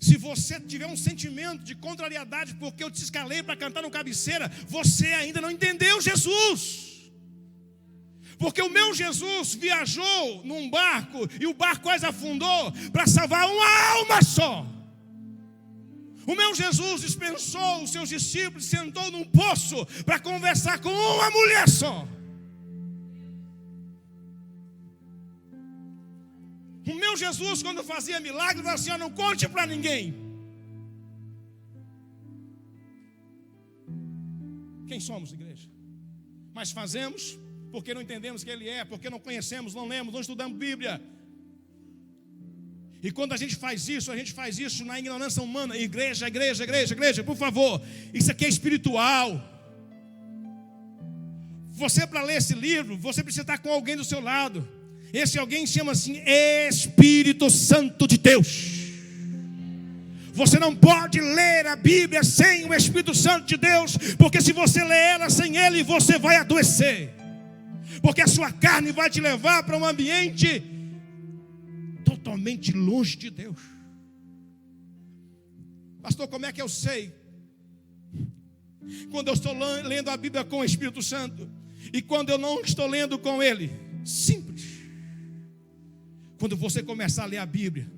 Se você tiver um sentimento de contrariedade porque eu te escalei para cantar no cabeceira, você ainda não entendeu Jesus. Porque o meu Jesus viajou num barco e o barco quase afundou para salvar uma alma só. O meu Jesus dispensou os seus discípulos, sentou num poço para conversar com uma mulher só. O meu Jesus, quando fazia milagre, falava assim: não conte para ninguém. Quem somos, igreja? mas fazemos porque não entendemos quem Ele é, porque não conhecemos, não lemos, não estudamos Bíblia. E quando a gente faz isso na ignorância humana. Igreja, por favor, isso aqui é espiritual. Você, para ler esse livro, você precisa estar com alguém do seu lado. Esse alguém chama assim Espírito Santo de Deus. Você não pode ler a Bíblia sem o Espírito Santo de Deus, porque se você ler ela sem Ele, você vai adoecer. Porque a sua carne vai te levar para um ambiente totalmente longe de Deus. Pastor, como é que eu sei? Quando eu estou lendo a Bíblia com o Espírito Santo e quando eu não estou lendo com Ele? Simples. Quando você começar a ler a Bíblia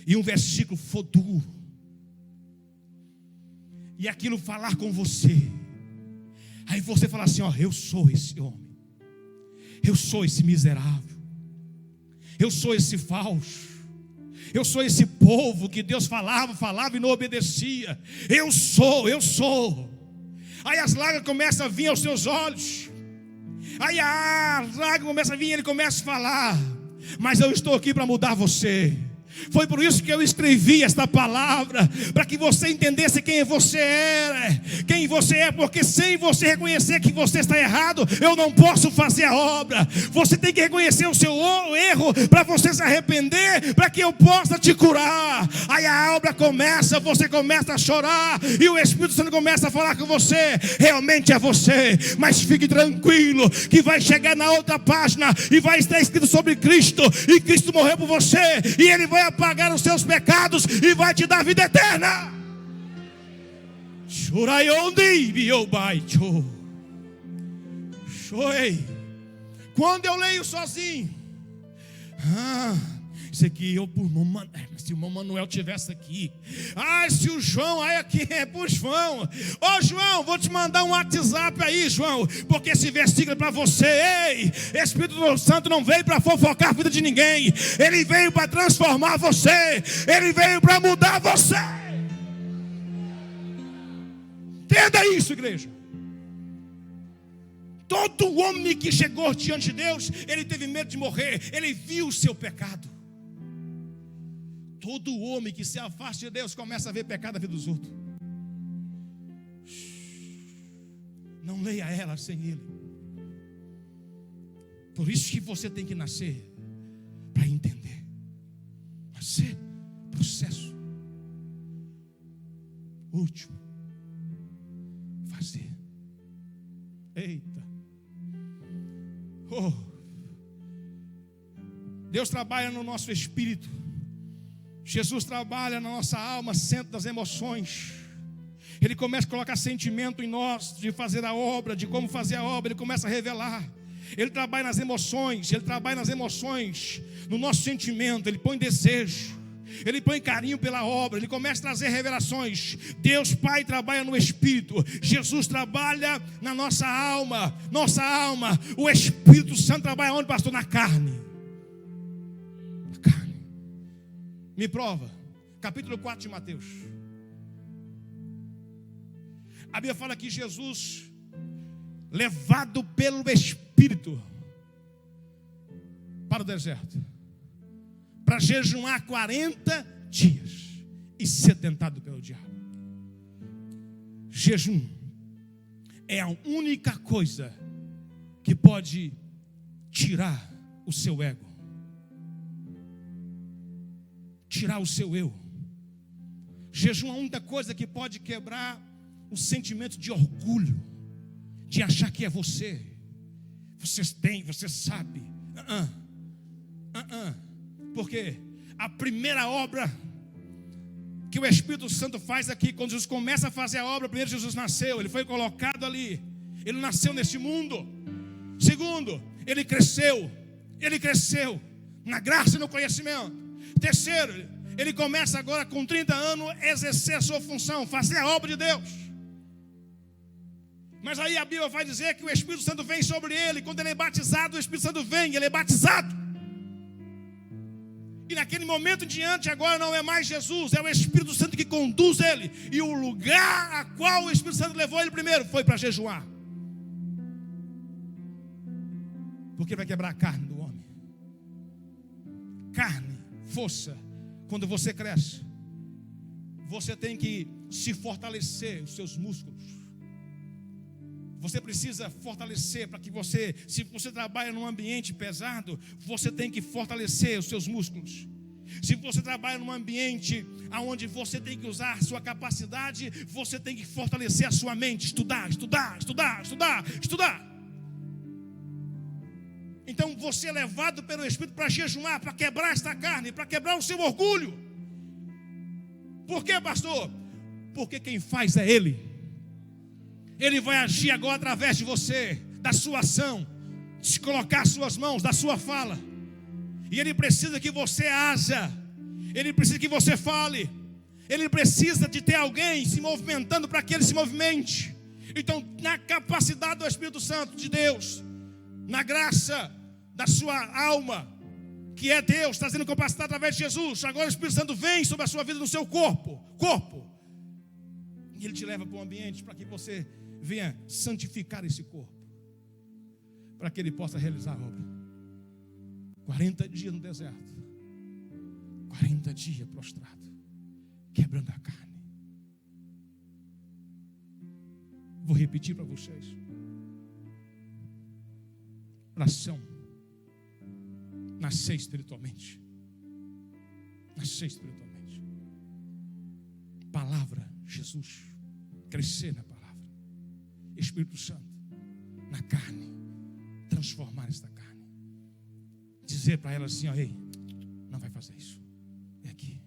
e um versículo for duro, e aquilo falar com você, aí você fala assim: ó, eu sou esse homem, eu sou esse miserável, eu sou esse falso, eu sou esse povo que Deus falava e não obedecia. Eu sou. Aí as lágrimas começam a vir aos seus olhos. Aí as lágrimas começam a vir e ele começa a falar: mas eu estou aqui para mudar você. Foi por isso que eu escrevi esta palavra, para que você entendesse quem você é, porque sem você reconhecer que você está errado, eu não posso fazer a obra. Você tem que reconhecer o seu erro, para você se arrepender, para que eu possa te curar. Aí a obra começa, você começa a chorar, e o Espírito Santo começa a falar com você: realmente é você, mas fique tranquilo, que vai chegar na outra página, e vai estar escrito sobre Cristo, e Cristo morreu por você, e Ele vai apagar os seus pecados e vai te dar vida eterna. Quando eu leio sozinho, isso aqui se o irmão Manuel tivesse aqui, se o João, aqui é pro João. Ô João, vou te mandar um WhatsApp aí, João, porque esse versículo é para você. Ei, Espírito Santo não veio para fofocar a vida de ninguém, ele veio para transformar você, ele veio para mudar você. Entenda isso, igreja. Todo homem que chegou diante de Deus, ele teve medo de morrer, ele viu o seu pecado. Todo homem que se afasta de Deus começa a ver pecado na vida dos outros. Não leia ela sem Ele. Por isso que você tem que nascer para entender. Nascer, processo. Último, fazer. Eita. Deus trabalha no nosso espírito. Jesus trabalha na nossa alma, centro das emoções. Ele começa a colocar sentimento em nós, de fazer a obra, de como fazer a obra. Ele começa a revelar. Ele trabalha nas emoções, no nosso sentimento. Ele põe desejo, ele põe carinho pela obra, ele começa a trazer revelações. Deus Pai trabalha no Espírito, Jesus trabalha na nossa alma. O Espírito Santo trabalha onde, pastor? Na carne. Me prova, capítulo 4 de Mateus. A Bíblia fala que Jesus, levado pelo Espírito para o deserto, para jejuar 40 dias e ser tentado pelo diabo. Jejum é a única coisa que pode tirar o seu ego, tirar o seu eu. Jejum é a única coisa que pode quebrar o sentimento de orgulho, de achar que é você. Você sabe. Porque a primeira obra que o Espírito Santo faz aqui, quando Jesus começa a fazer a obra, primeiro Jesus nasceu, ele foi colocado ali, ele nasceu neste mundo. Segundo, ele cresceu na graça e no conhecimento. Terceiro, ele começa agora com 30 anos a exercer a sua função, fazer a obra de Deus. Mas aí a Bíblia vai dizer que o Espírito Santo vem sobre ele. Quando ele é batizado, o Espírito Santo vem, ele é batizado. E naquele momento em diante, agora não é mais Jesus, é o Espírito Santo que conduz ele. E o lugar a qual o Espírito Santo levou ele primeiro foi para jejuar. Porque vai quebrar a carne do homem. Carne, força. Quando você cresce, você tem que se fortalecer os seus músculos. Você precisa fortalecer para que você, se você trabalha num ambiente pesado, você tem que fortalecer os seus músculos. Se você trabalha num ambiente onde você tem que usar a sua capacidade, você tem que fortalecer a sua mente, estudar. Então você é levado pelo Espírito para jejuar, para quebrar esta carne, para quebrar o seu orgulho. Por quê, pastor? Porque quem faz é Ele. Ele vai agir agora através de você, da sua ação, de colocar as suas mãos, da sua fala. E Ele precisa que você haja. Ele precisa que você fale. Ele precisa de ter alguém se movimentando para que Ele se movimente. Então, na capacidade do Espírito Santo de Deus, na graça da sua alma, que é Deus, trazendo capacidade através de Jesus, agora o Espírito Santo vem sobre a sua vida, no seu corpo. E Ele te leva para um ambiente para que você venha santificar esse corpo, para que Ele possa realizar a obra. 40 dias no deserto, 40 dias prostrado, quebrando a carne. Vou repetir para vocês. Oração. Nascer espiritualmente. Palavra, Jesus. Crescer na palavra. Espírito Santo, na carne, transformar esta carne. Dizer para ela assim, ó, ei, não vai fazer isso. É aqui.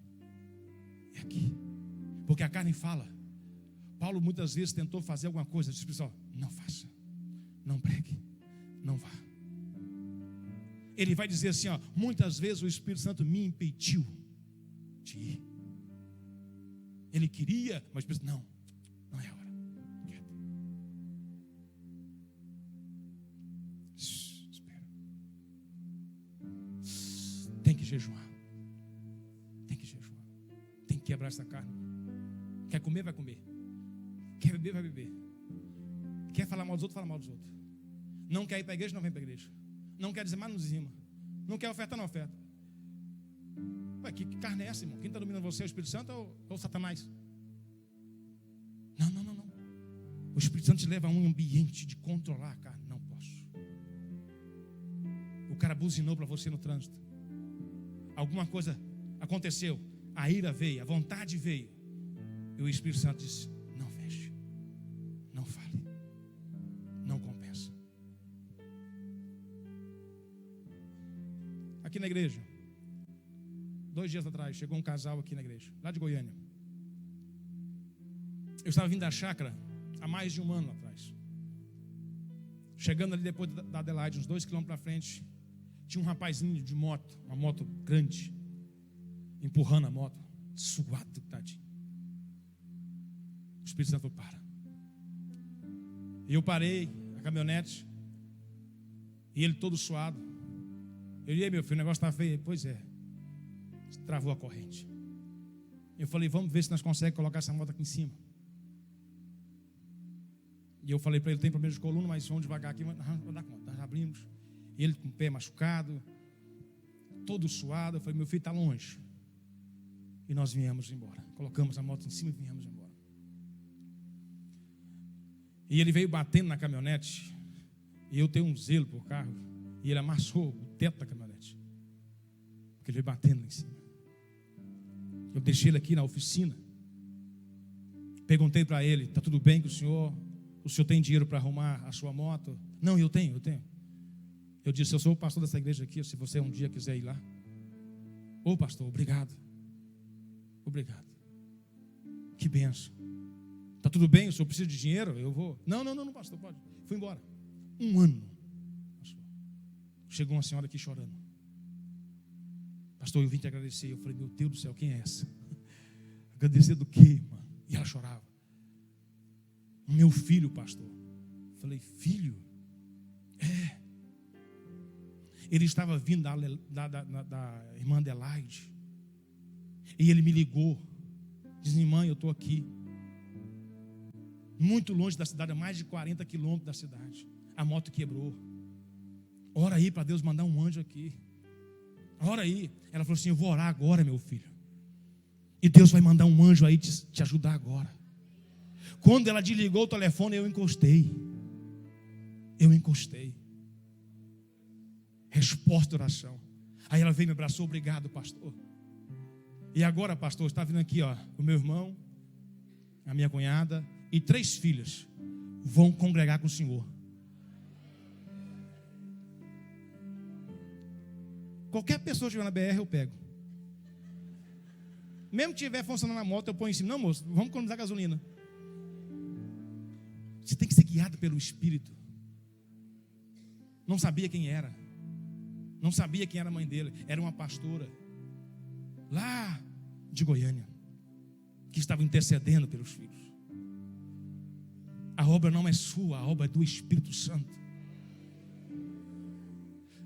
Porque a carne fala. Paulo muitas vezes tentou fazer alguma coisa, disse, pessoal, não faça, não pregue, não vá. Ele vai dizer assim, ó, muitas vezes o Espírito Santo me impediu de ir. Ele queria, mas disse, não é a hora. Quieto. Espera. Tem que jejuar. Tem que quebrar essa carne. Quer comer, vai comer. Quer beber, vai beber. Quer falar mal dos outros, fala mal dos outros. Não quer ir para a igreja, não vem para a igreja. Não quer dizimar, não dizima. Não quer oferta, não oferta. Ué, que carne é essa, irmão? Quem está dominando você é o Espírito Santo ou Satanás? Não. O Espírito Santo te leva a um ambiente de controlar a carne. Não posso. O cara buzinou para você no trânsito. Alguma coisa aconteceu. A ira veio, a vontade veio. E o Espírito Santo disse, não feche. Não fale. Não compensa. Aqui na igreja, 2 dias atrás, chegou um casal aqui na igreja, lá de Goiânia. Eu estava vindo da chácara há mais de um ano atrás. Chegando ali depois da Adelaide, uns 2 quilômetros para frente, tinha um rapazinho de moto, uma moto grande, empurrando a moto, suado, tadinho. O Espírito Santo falou, para. E eu parei a caminhonete, e ele todo suado. Eu disse, meu filho, o negócio está feio. Pois é. Travou a corrente. Eu falei, vamos ver se nós conseguimos colocar essa moto aqui em cima. E eu falei para ele, tem problema de coluna, mas vamos devagar aqui. Vou dar conta. Nós abrimos. Ele com o pé machucado, todo suado. Eu falei, meu filho está longe. E nós viemos embora. Colocamos a moto em cima e viemos embora. E ele veio batendo na caminhonete. E eu tenho um zelo por carro. E ele amassou o teto da caminhonete. Porque ele veio batendo lá em cima. Eu deixei ele aqui na oficina. Perguntei para ele, está tudo bem com o senhor tem dinheiro para arrumar a sua moto? Não, eu tenho. Eu disse, eu sou o pastor dessa igreja aqui, se você um dia quiser ir lá. Ô pastor, obrigado. Que benção. Está tudo bem, o senhor precisa de dinheiro? Eu vou. Não, pastor, pode. Fui embora. 1 ano. Chegou uma senhora aqui chorando. Pastor, eu vim te agradecer. Eu falei, meu Deus do céu, quem é essa? Agradecer do quê, irmã? E ela chorava. O meu filho, pastor. Eu falei, filho? É. Ele estava vindo da irmã Adelaide. E ele me ligou. Disse: mãe, eu estou aqui. Muito longe da cidade, a mais de 40 quilômetros da cidade. A moto quebrou. Ora aí para Deus mandar um anjo aqui. Ora aí. Ela falou assim: eu vou orar agora, meu filho. E Deus vai mandar um anjo aí te ajudar agora. Quando ela desligou o telefone, eu encostei. Resposta de oração. Aí ela veio e me abraçou: obrigado, pastor. E agora, pastor, está vindo aqui, ó, o meu irmão, a minha cunhada e 3 filhas vão congregar com o senhor. Qualquer pessoa que estiver na BR, eu pego. Mesmo que estiver funcionando na moto, eu ponho em cima. Não, moço, vamos economizar gasolina. Você tem que ser guiado pelo Espírito. Não sabia quem era. Não sabia quem era a mãe dele. Era uma pastora lá de Goiânia, que estava intercedendo pelos filhos. A obra não é sua, a obra é do Espírito Santo.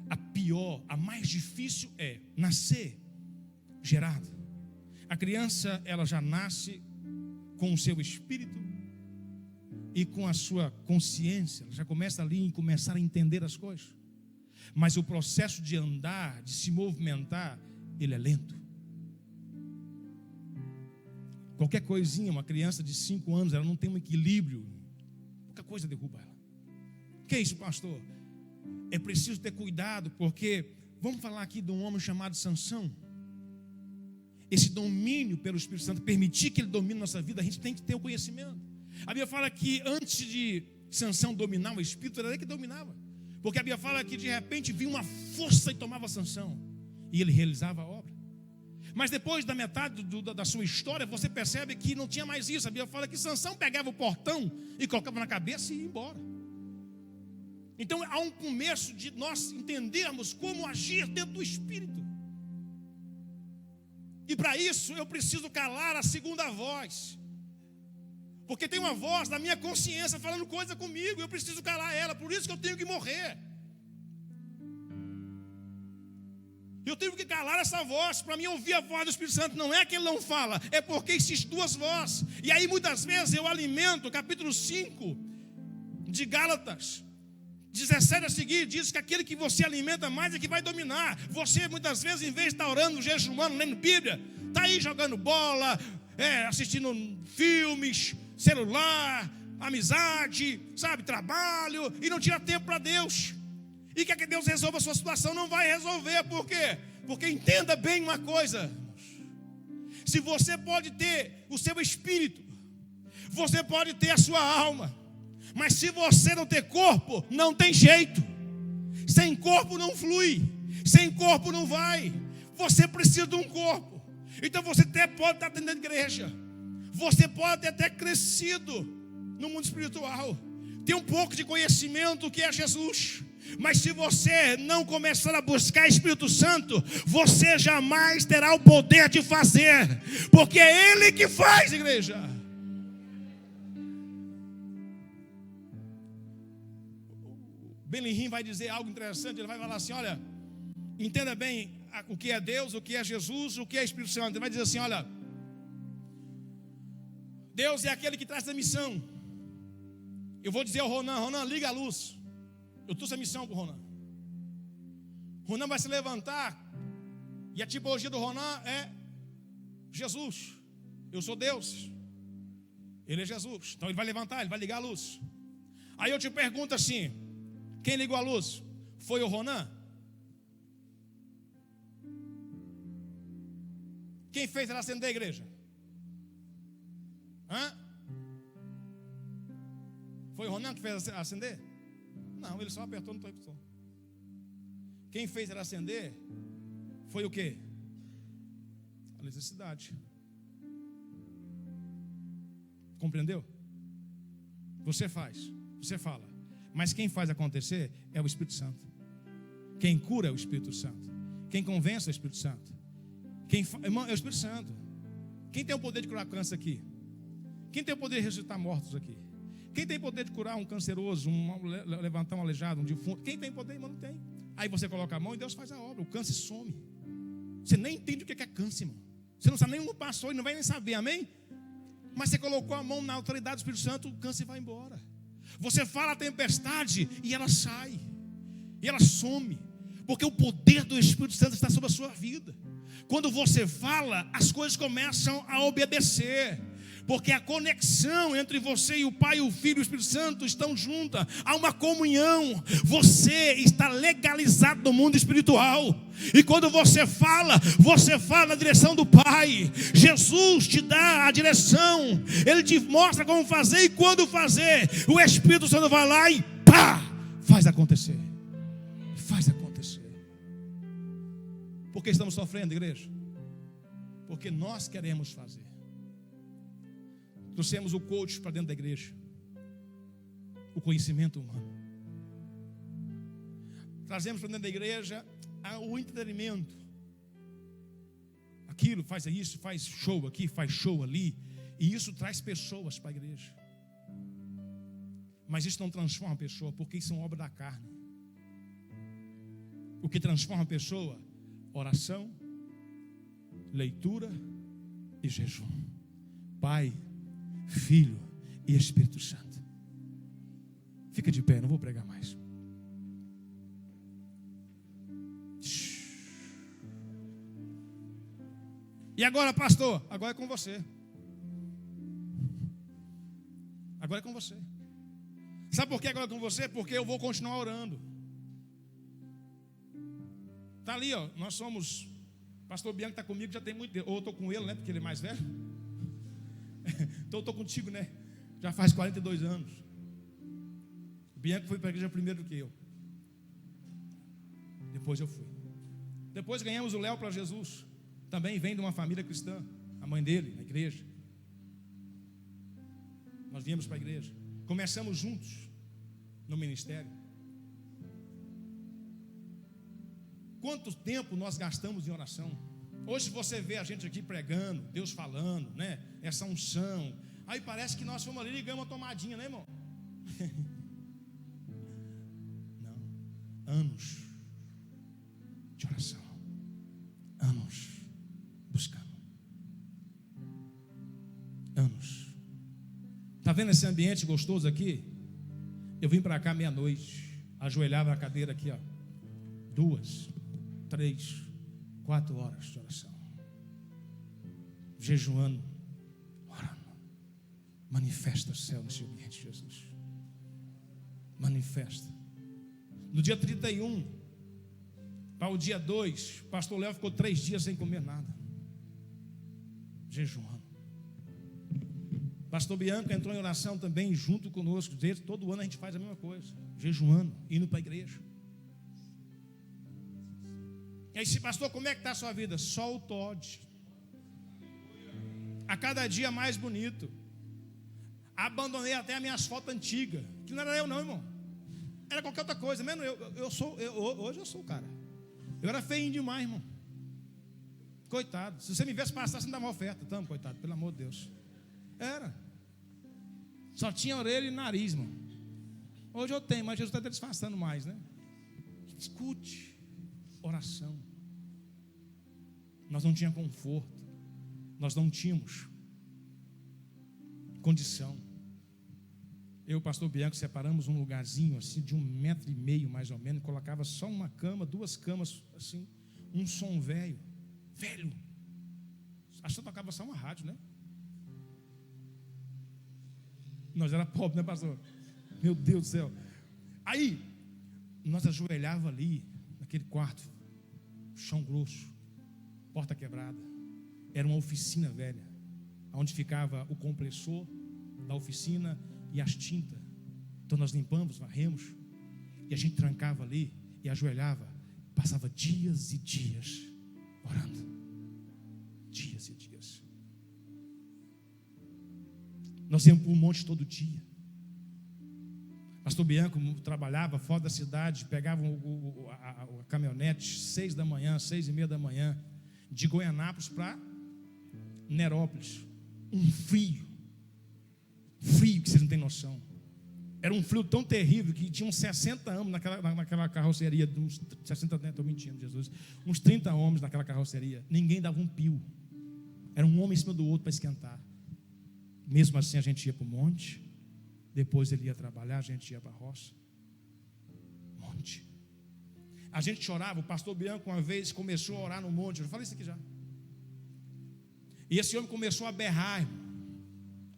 A pior, a mais difícil é nascer gerado. A criança, ela já nasce com o seu espírito e com a sua consciência. Ela já começa ali a começar a entender as coisas. Mas o processo de andar, de se movimentar, ele é lento. Qualquer coisinha, uma criança de 5 anos, ela não tem um equilíbrio. Qualquer coisa derruba ela. O que é isso, pastor? É preciso ter cuidado, porque vamos falar aqui de um homem chamado Sansão. Esse domínio pelo Espírito Santo, permitir que ele domine nossa vida, a gente tem que ter o conhecimento. A Bíblia fala que antes de Sansão dominar o Espírito, era ele que dominava. Porque a Bíblia fala que de repente vinha uma força e tomava Sansão, e ele realizava a obra. Mas depois da metade da sua história, você percebe que não tinha mais isso. A Bíblia fala que Sansão pegava o portão e colocava na cabeça e ia embora. Então há um começo de nós entendermos como agir dentro do Espírito. E para isso eu preciso calar a segunda voz. Porque tem uma voz na minha consciência falando coisa comigo, eu preciso calar ela, por isso que eu tenho que morrer. Eu tenho que calar essa voz para mim ouvir a voz do Espírito Santo. Não é que ele não fala, é porque existem 2 vozes. E aí muitas vezes eu alimento, capítulo 5 de Gálatas 17 a seguir, diz que aquele que você alimenta mais é que vai dominar. Você muitas vezes, em vez de estar orando, jejuando, lendo Bíblia, está aí jogando bola, assistindo filmes, celular, amizade, sabe, trabalho, e não tira tempo para Deus. E quer que Deus resolva a sua situação, não vai resolver. Por quê? Porque entenda bem uma coisa: se você pode ter o seu espírito, você pode ter a sua alma, mas se você não ter corpo, não tem jeito. Sem corpo não flui, sem corpo não vai. Você precisa de um corpo. Então você até pode estar dentro da igreja, você pode ter até crescido no mundo espiritual, ter um pouco de conhecimento que é Jesus, mas se você não começar a buscar Espírito Santo, você jamais terá o poder de fazer, porque é Ele que faz, igreja. Benihim vai dizer algo interessante. Ele vai falar assim: olha, entenda bem o que é Deus, o que é Jesus, o que é Espírito Santo. Ele vai dizer assim: olha, Deus é aquele que traz a missão. Eu vou dizer ao Ronan, liga a luz. Eu trouxe a missão para o Ronan. Ronan vai se levantar, e a tipologia do Ronan é Jesus. Eu sou Deus, ele é Jesus. Então ele vai levantar, ele vai ligar a luz. Aí eu te pergunto assim: quem ligou a luz? Foi o Ronan? Quem fez ela acender a igreja? Foi o Ronan que fez ela acender? Não, ele só apertou no interruptor. Quem fez ela acender foi o quê? A necessidade. Compreendeu? Você faz, você fala, mas quem faz acontecer é o Espírito Santo. Quem cura é o Espírito Santo. Quem convence é o Espírito Santo. Irmão, é o Espírito Santo. Quem tem o poder de curar câncer aqui? Quem tem o poder de ressuscitar mortos aqui? Quem tem poder de curar um canceroso, levantar um aleijado, um defunto? Quem tem poder, irmão? Não tem. Aí você coloca a mão e Deus faz a obra, o câncer some. Você nem entende o que é câncer, irmão. Você não sabe nem onde passou e não vai nem saber, amém? Mas você colocou a mão na autoridade do Espírito Santo, o câncer vai embora. Você fala a tempestade e ela sai, e ela some, porque o poder do Espírito Santo está sobre a sua vida. Quando você fala, as coisas começam a obedecer, porque a conexão entre você e o Pai, o Filho e o Espírito Santo estão juntas. Há uma comunhão. Você está legalizado no mundo espiritual. E quando você fala na direção do Pai. Jesus te dá a direção. Ele te mostra como fazer e quando fazer. O Espírito Santo vai lá e pá, faz acontecer. Faz acontecer. Por que estamos sofrendo, igreja? Porque nós queremos fazer. Trouxemos o coach para dentro da igreja, o conhecimento humano. Trazemos para dentro da igreja o entretenimento. Aquilo, faz isso, faz show aqui, faz show ali. E isso traz pessoas para a igreja. Mas isso não transforma a pessoa, porque isso é uma obra da carne. O que transforma a pessoa? Oração, leitura e jejum. Pai, Filho e Espírito Santo. Fica de pé, não vou pregar mais. E agora, pastor? Agora é com você. Agora é com você. Sabe por que agora é com você? Porque eu vou continuar orando. Está ali, ó. Nós somos. Pastor Bianco está comigo já tem muito tempo. Ou eu estou com ele, né? Porque ele é mais velho. Então eu estou contigo, né? Já faz 42 anos. O Bianco foi para a igreja primeiro do que eu. Depois eu fui. Depois ganhamos o Léo para Jesus. Também vem de uma família cristã. A mãe dele, na igreja. Nós viemos para a igreja. Começamos juntos no ministério. Quanto tempo nós gastamos em oração? Hoje você vê a gente aqui pregando, Deus falando, né? Essa unção. Aí parece que nós fomos ali e ligamos a tomadinha, né, irmão? Não. Anos de oração. Anos buscando. Anos. Está vendo esse ambiente gostoso aqui? Eu vim para cá meia-noite, ajoelhava na cadeira aqui, ó. 2, 3, 4 horas de oração, jejuando, orando. Manifesta o céu nesse ambiente, Jesus. Manifesta. No dia 31 para o dia 2, o pastor Léo ficou 3 dias sem comer nada, jejuando. Pastor Bianco entrou em oração também junto conosco. Todo ano a gente faz a mesma coisa, jejuando, indo para a igreja. E aí, pastor, como é que está a sua vida? Só o Todd. A cada dia mais bonito. Abandonei até as minhas fotos antigas. Que não era eu não, irmão. Era qualquer outra coisa. Menos hoje eu sou o cara. Eu era feinho demais, irmão. Coitado. Se você me viesse passar, você não dava uma oferta. Tamo, coitado, pelo amor de Deus. Era. Só tinha orelha e nariz, irmão. Hoje eu tenho, mas Jesus está disfarçando mais, né? Escute. Oração. Nós não tínhamos conforto. Nós não tínhamos condição. Eu e o pastor Bianco separamos um lugarzinho assim de 1,5 metro mais ou menos. Colocava só uma cama, 2 camas assim. Um som velho. Acho que tocava só uma rádio, né? Nós era pobre, né, pastor? Meu Deus do céu. Aí nós ajoelhava ali naquele quarto, chão grosso, porta quebrada. Era uma oficina velha, onde ficava o compressor da oficina e as tintas. Então nós limpamos, varremos, e a gente trancava ali e ajoelhava. Passava dias e dias orando. Dias e dias. Nós íamos para um monte todo dia. Pastor Bianco trabalhava fora da cidade, pegava a caminhonete 6 da manhã, 6:30 da manhã, de Goianápolis para Nerópolis. Um frio que vocês não têm noção. Era um frio tão terrível que tinha uns 60 homens naquela carroceria, uns 60, estou mentindo, Jesus, uns 30 homens naquela carroceria. Ninguém dava um pio. Era um homem em cima do outro para esquentar. Mesmo assim a gente ia para o monte, depois ele ia trabalhar, a gente ia para a roça. Monte. A gente chorava, o pastor Bianco uma vez começou a orar no monte, eu falei isso aqui já. E esse homem começou a berrar, irmão,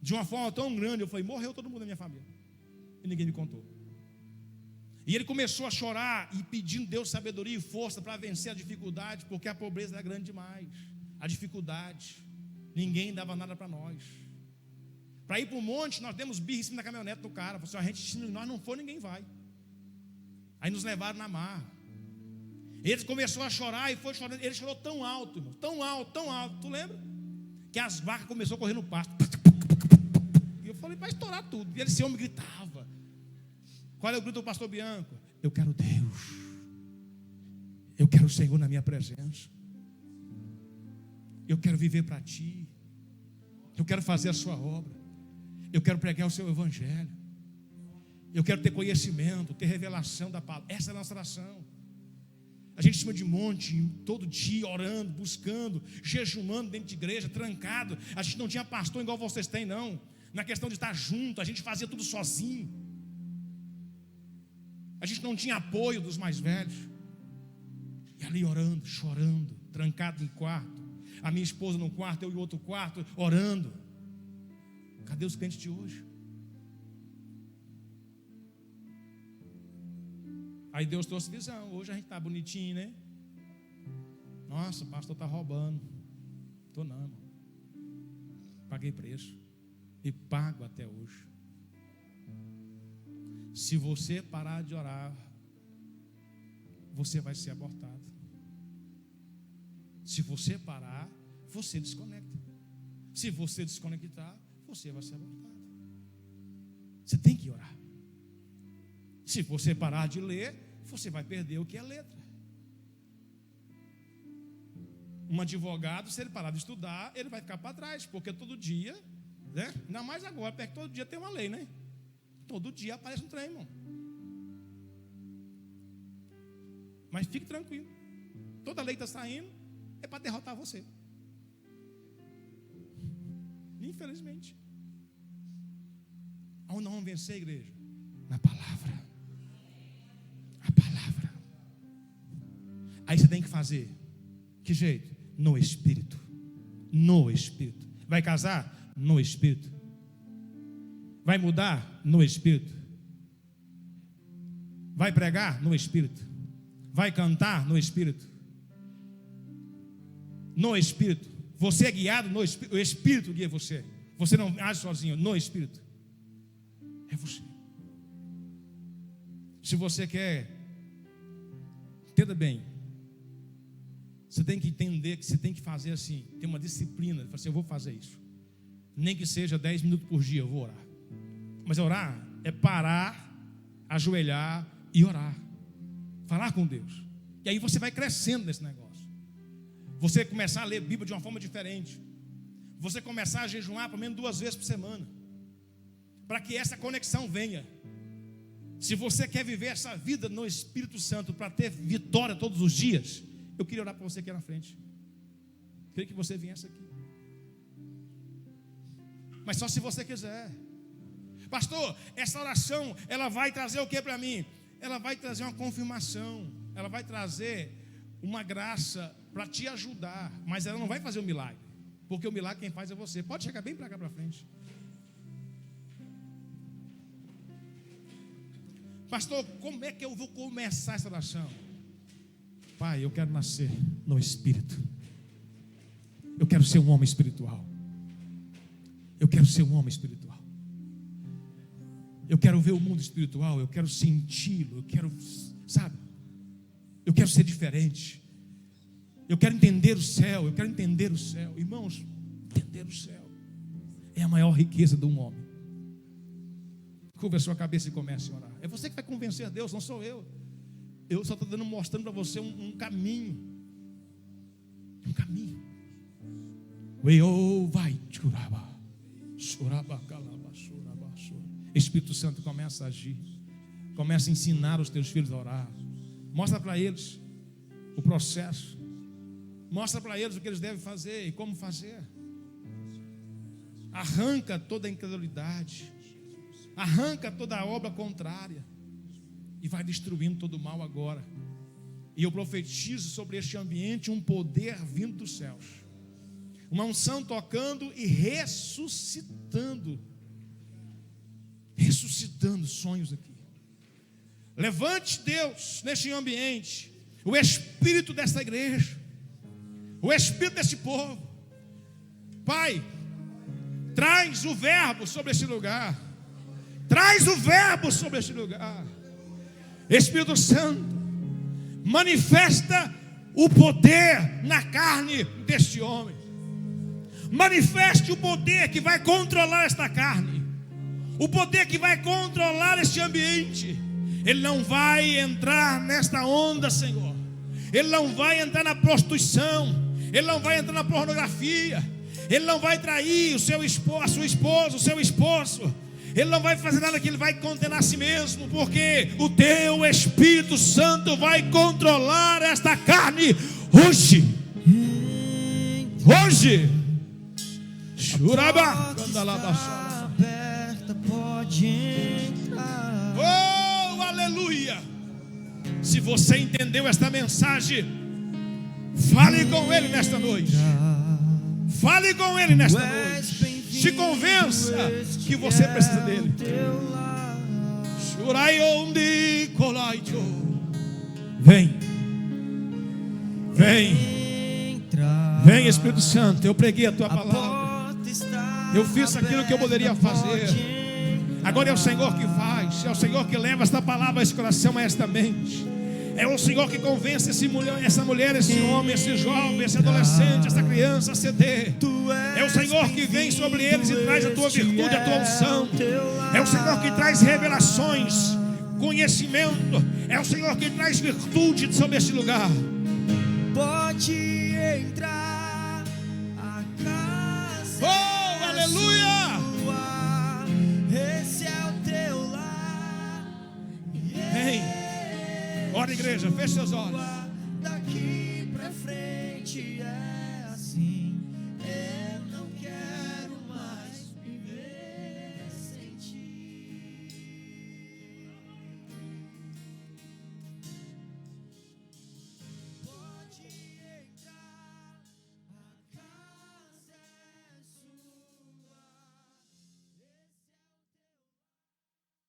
de uma forma tão grande, eu falei, morreu todo mundo da minha família. E ninguém me contou. E ele começou a chorar e pedindo Deus sabedoria e força para vencer a dificuldade, porque a pobreza era grande demais. A dificuldade, ninguém dava nada para nós. Para ir para o monte, nós demos birra em cima da caminhonete do cara. Falei assim, se nós não for, ninguém vai. Aí nos levaram na marra. Ele começou a chorar e foi chorando. Ele chorou tão alto, irmão, tão alto, tão alto. Tu lembra? Que as vacas começaram a correr no pasto. E eu falei, vai estourar tudo. E esse homem gritava. Qual é o grito do pastor Bianco? Eu quero Deus. Eu quero o Senhor na minha presença. Eu quero viver para Ti. Eu quero fazer a Sua obra. Eu quero pregar o Seu Evangelho. Eu quero ter conhecimento, ter revelação da palavra. Essa é a nossa oração. A gente em cima de monte, todo dia, orando, buscando, jejumando dentro de igreja, trancado. A gente não tinha pastor igual vocês têm, não. Na questão de estar junto, a gente fazia tudo sozinho. A gente não tinha apoio dos mais velhos. E ali orando, chorando, trancado em quarto. A minha esposa no quarto, eu em outro quarto, orando. Cadê os crentes de hoje? Aí Deus trouxe visão. Hoje a gente está bonitinho, né? Nossa, o pastor está roubando. Estou não, irmão. Paguei preço. E pago até hoje. Se você parar de orar, você vai ser abortado. Se você parar, você desconecta. Se você desconectar, você vai ser abortado. Você tem que orar. Se você parar de ler, você vai perder o que é letra. Um advogado, se ele parar de estudar, ele vai ficar para trás, porque todo dia, né? Ainda mais agora, porque todo dia tem uma lei, né? Todo dia aparece um trem, irmão. Mas fique tranquilo. Toda lei está saindo, é para derrotar você. Infelizmente. Aonde nós vamos vencer, igreja? Na palavra. A palavra. Aí você tem que fazer. Que jeito? No Espírito. No Espírito. Vai casar? No Espírito. Vai mudar? No Espírito. Vai pregar? No Espírito. Vai cantar? No Espírito. No Espírito. Você é guiado no Espírito. O Espírito guia você. Você não age sozinho. No Espírito. É você. Se você quer, entenda bem. Você tem que entender que você tem que fazer assim. Tem uma disciplina. Você fala assim, eu vou fazer isso. Nem que seja 10 minutos por dia, eu vou orar. Mas orar é parar, ajoelhar e orar. Falar com Deus. E aí você vai crescendo nesse negócio. Você começar a ler a Bíblia de uma forma diferente. Você começar a jejuar pelo menos 2 vezes por semana. Para que essa conexão venha. Se você quer viver essa vida no Espírito Santo, para ter vitória todos os dias, eu queria orar para você aqui na frente. Queria que você viesse aqui. Mas só se você quiser. Pastor, essa oração, ela vai trazer o que para mim? Ela vai trazer uma confirmação. Ela vai trazer uma graça para te ajudar. Mas ela não vai fazer o milagre. Porque o milagre quem faz é você. Pode chegar bem para cá para frente. Pastor, como é que eu vou começar essa oração? Pai, eu quero nascer no Espírito. Eu quero ser um homem espiritual. Eu quero ser um homem espiritual. Eu quero ver o mundo espiritual. Eu quero senti-lo. Eu quero, sabe? Eu quero ser diferente. Eu quero entender o céu. Eu quero entender o céu. Irmãos, entender o céu é a maior riqueza de um homem. Curva a sua cabeça e comece a orar. É você que vai convencer Deus, não sou eu. Eu só estou mostrando para você um caminho. Um caminho. Espírito Santo, começa a agir. Começa a ensinar os teus filhos a orar. Mostra para eles o processo. Mostra para eles o que eles devem fazer e como fazer. Arranca toda a incredulidade. Arranca toda a obra contrária. E vai destruindo todo o mal agora. E eu profetizo sobre este ambiente um poder vindo dos céus. Uma unção tocando e ressuscitando. Ressuscitando sonhos aqui. Levante, Deus, neste ambiente, o espírito desta igreja, o espírito desse povo. Pai, traz o verbo sobre este lugar. Traz o verbo sobre este lugar. Espírito Santo, manifesta o poder na carne deste homem. Manifeste o poder que vai controlar esta carne. O poder que vai controlar este ambiente. Ele não vai entrar nesta onda, Senhor. Ele não vai entrar na prostituição. Ele não vai entrar na pornografia. Ele não vai trair a sua esposa, o seu esposo. Ele não vai fazer nada que ele vai condenar a si mesmo, porque o teu Espírito Santo vai controlar esta carne hoje. Hoje. Churaba. Pode entrar. Oh, aleluia. Se você entendeu esta mensagem, fale com ele nesta noite. Fale com ele nesta noite. Se convença que você precisa dele. Vem. Vem. Vem, Espírito Santo. Eu preguei a tua palavra. Eu fiz aquilo que eu poderia fazer. Agora é o Senhor que faz. É o Senhor que leva esta palavra a esse coração, a esta mente. É o Senhor que convence essa mulher, esse homem, esse jovem, esse adolescente, essa criança a ceder. É o Senhor que vem sobre eles e traz a tua virtude, a tua unção. É o Senhor que traz revelações, conhecimento. É o Senhor que traz virtude sobre este lugar. Pode entrar, a casa. Oh, aleluia! Esse é o teu lar. Vem. Ora, igreja, feche seus olhos.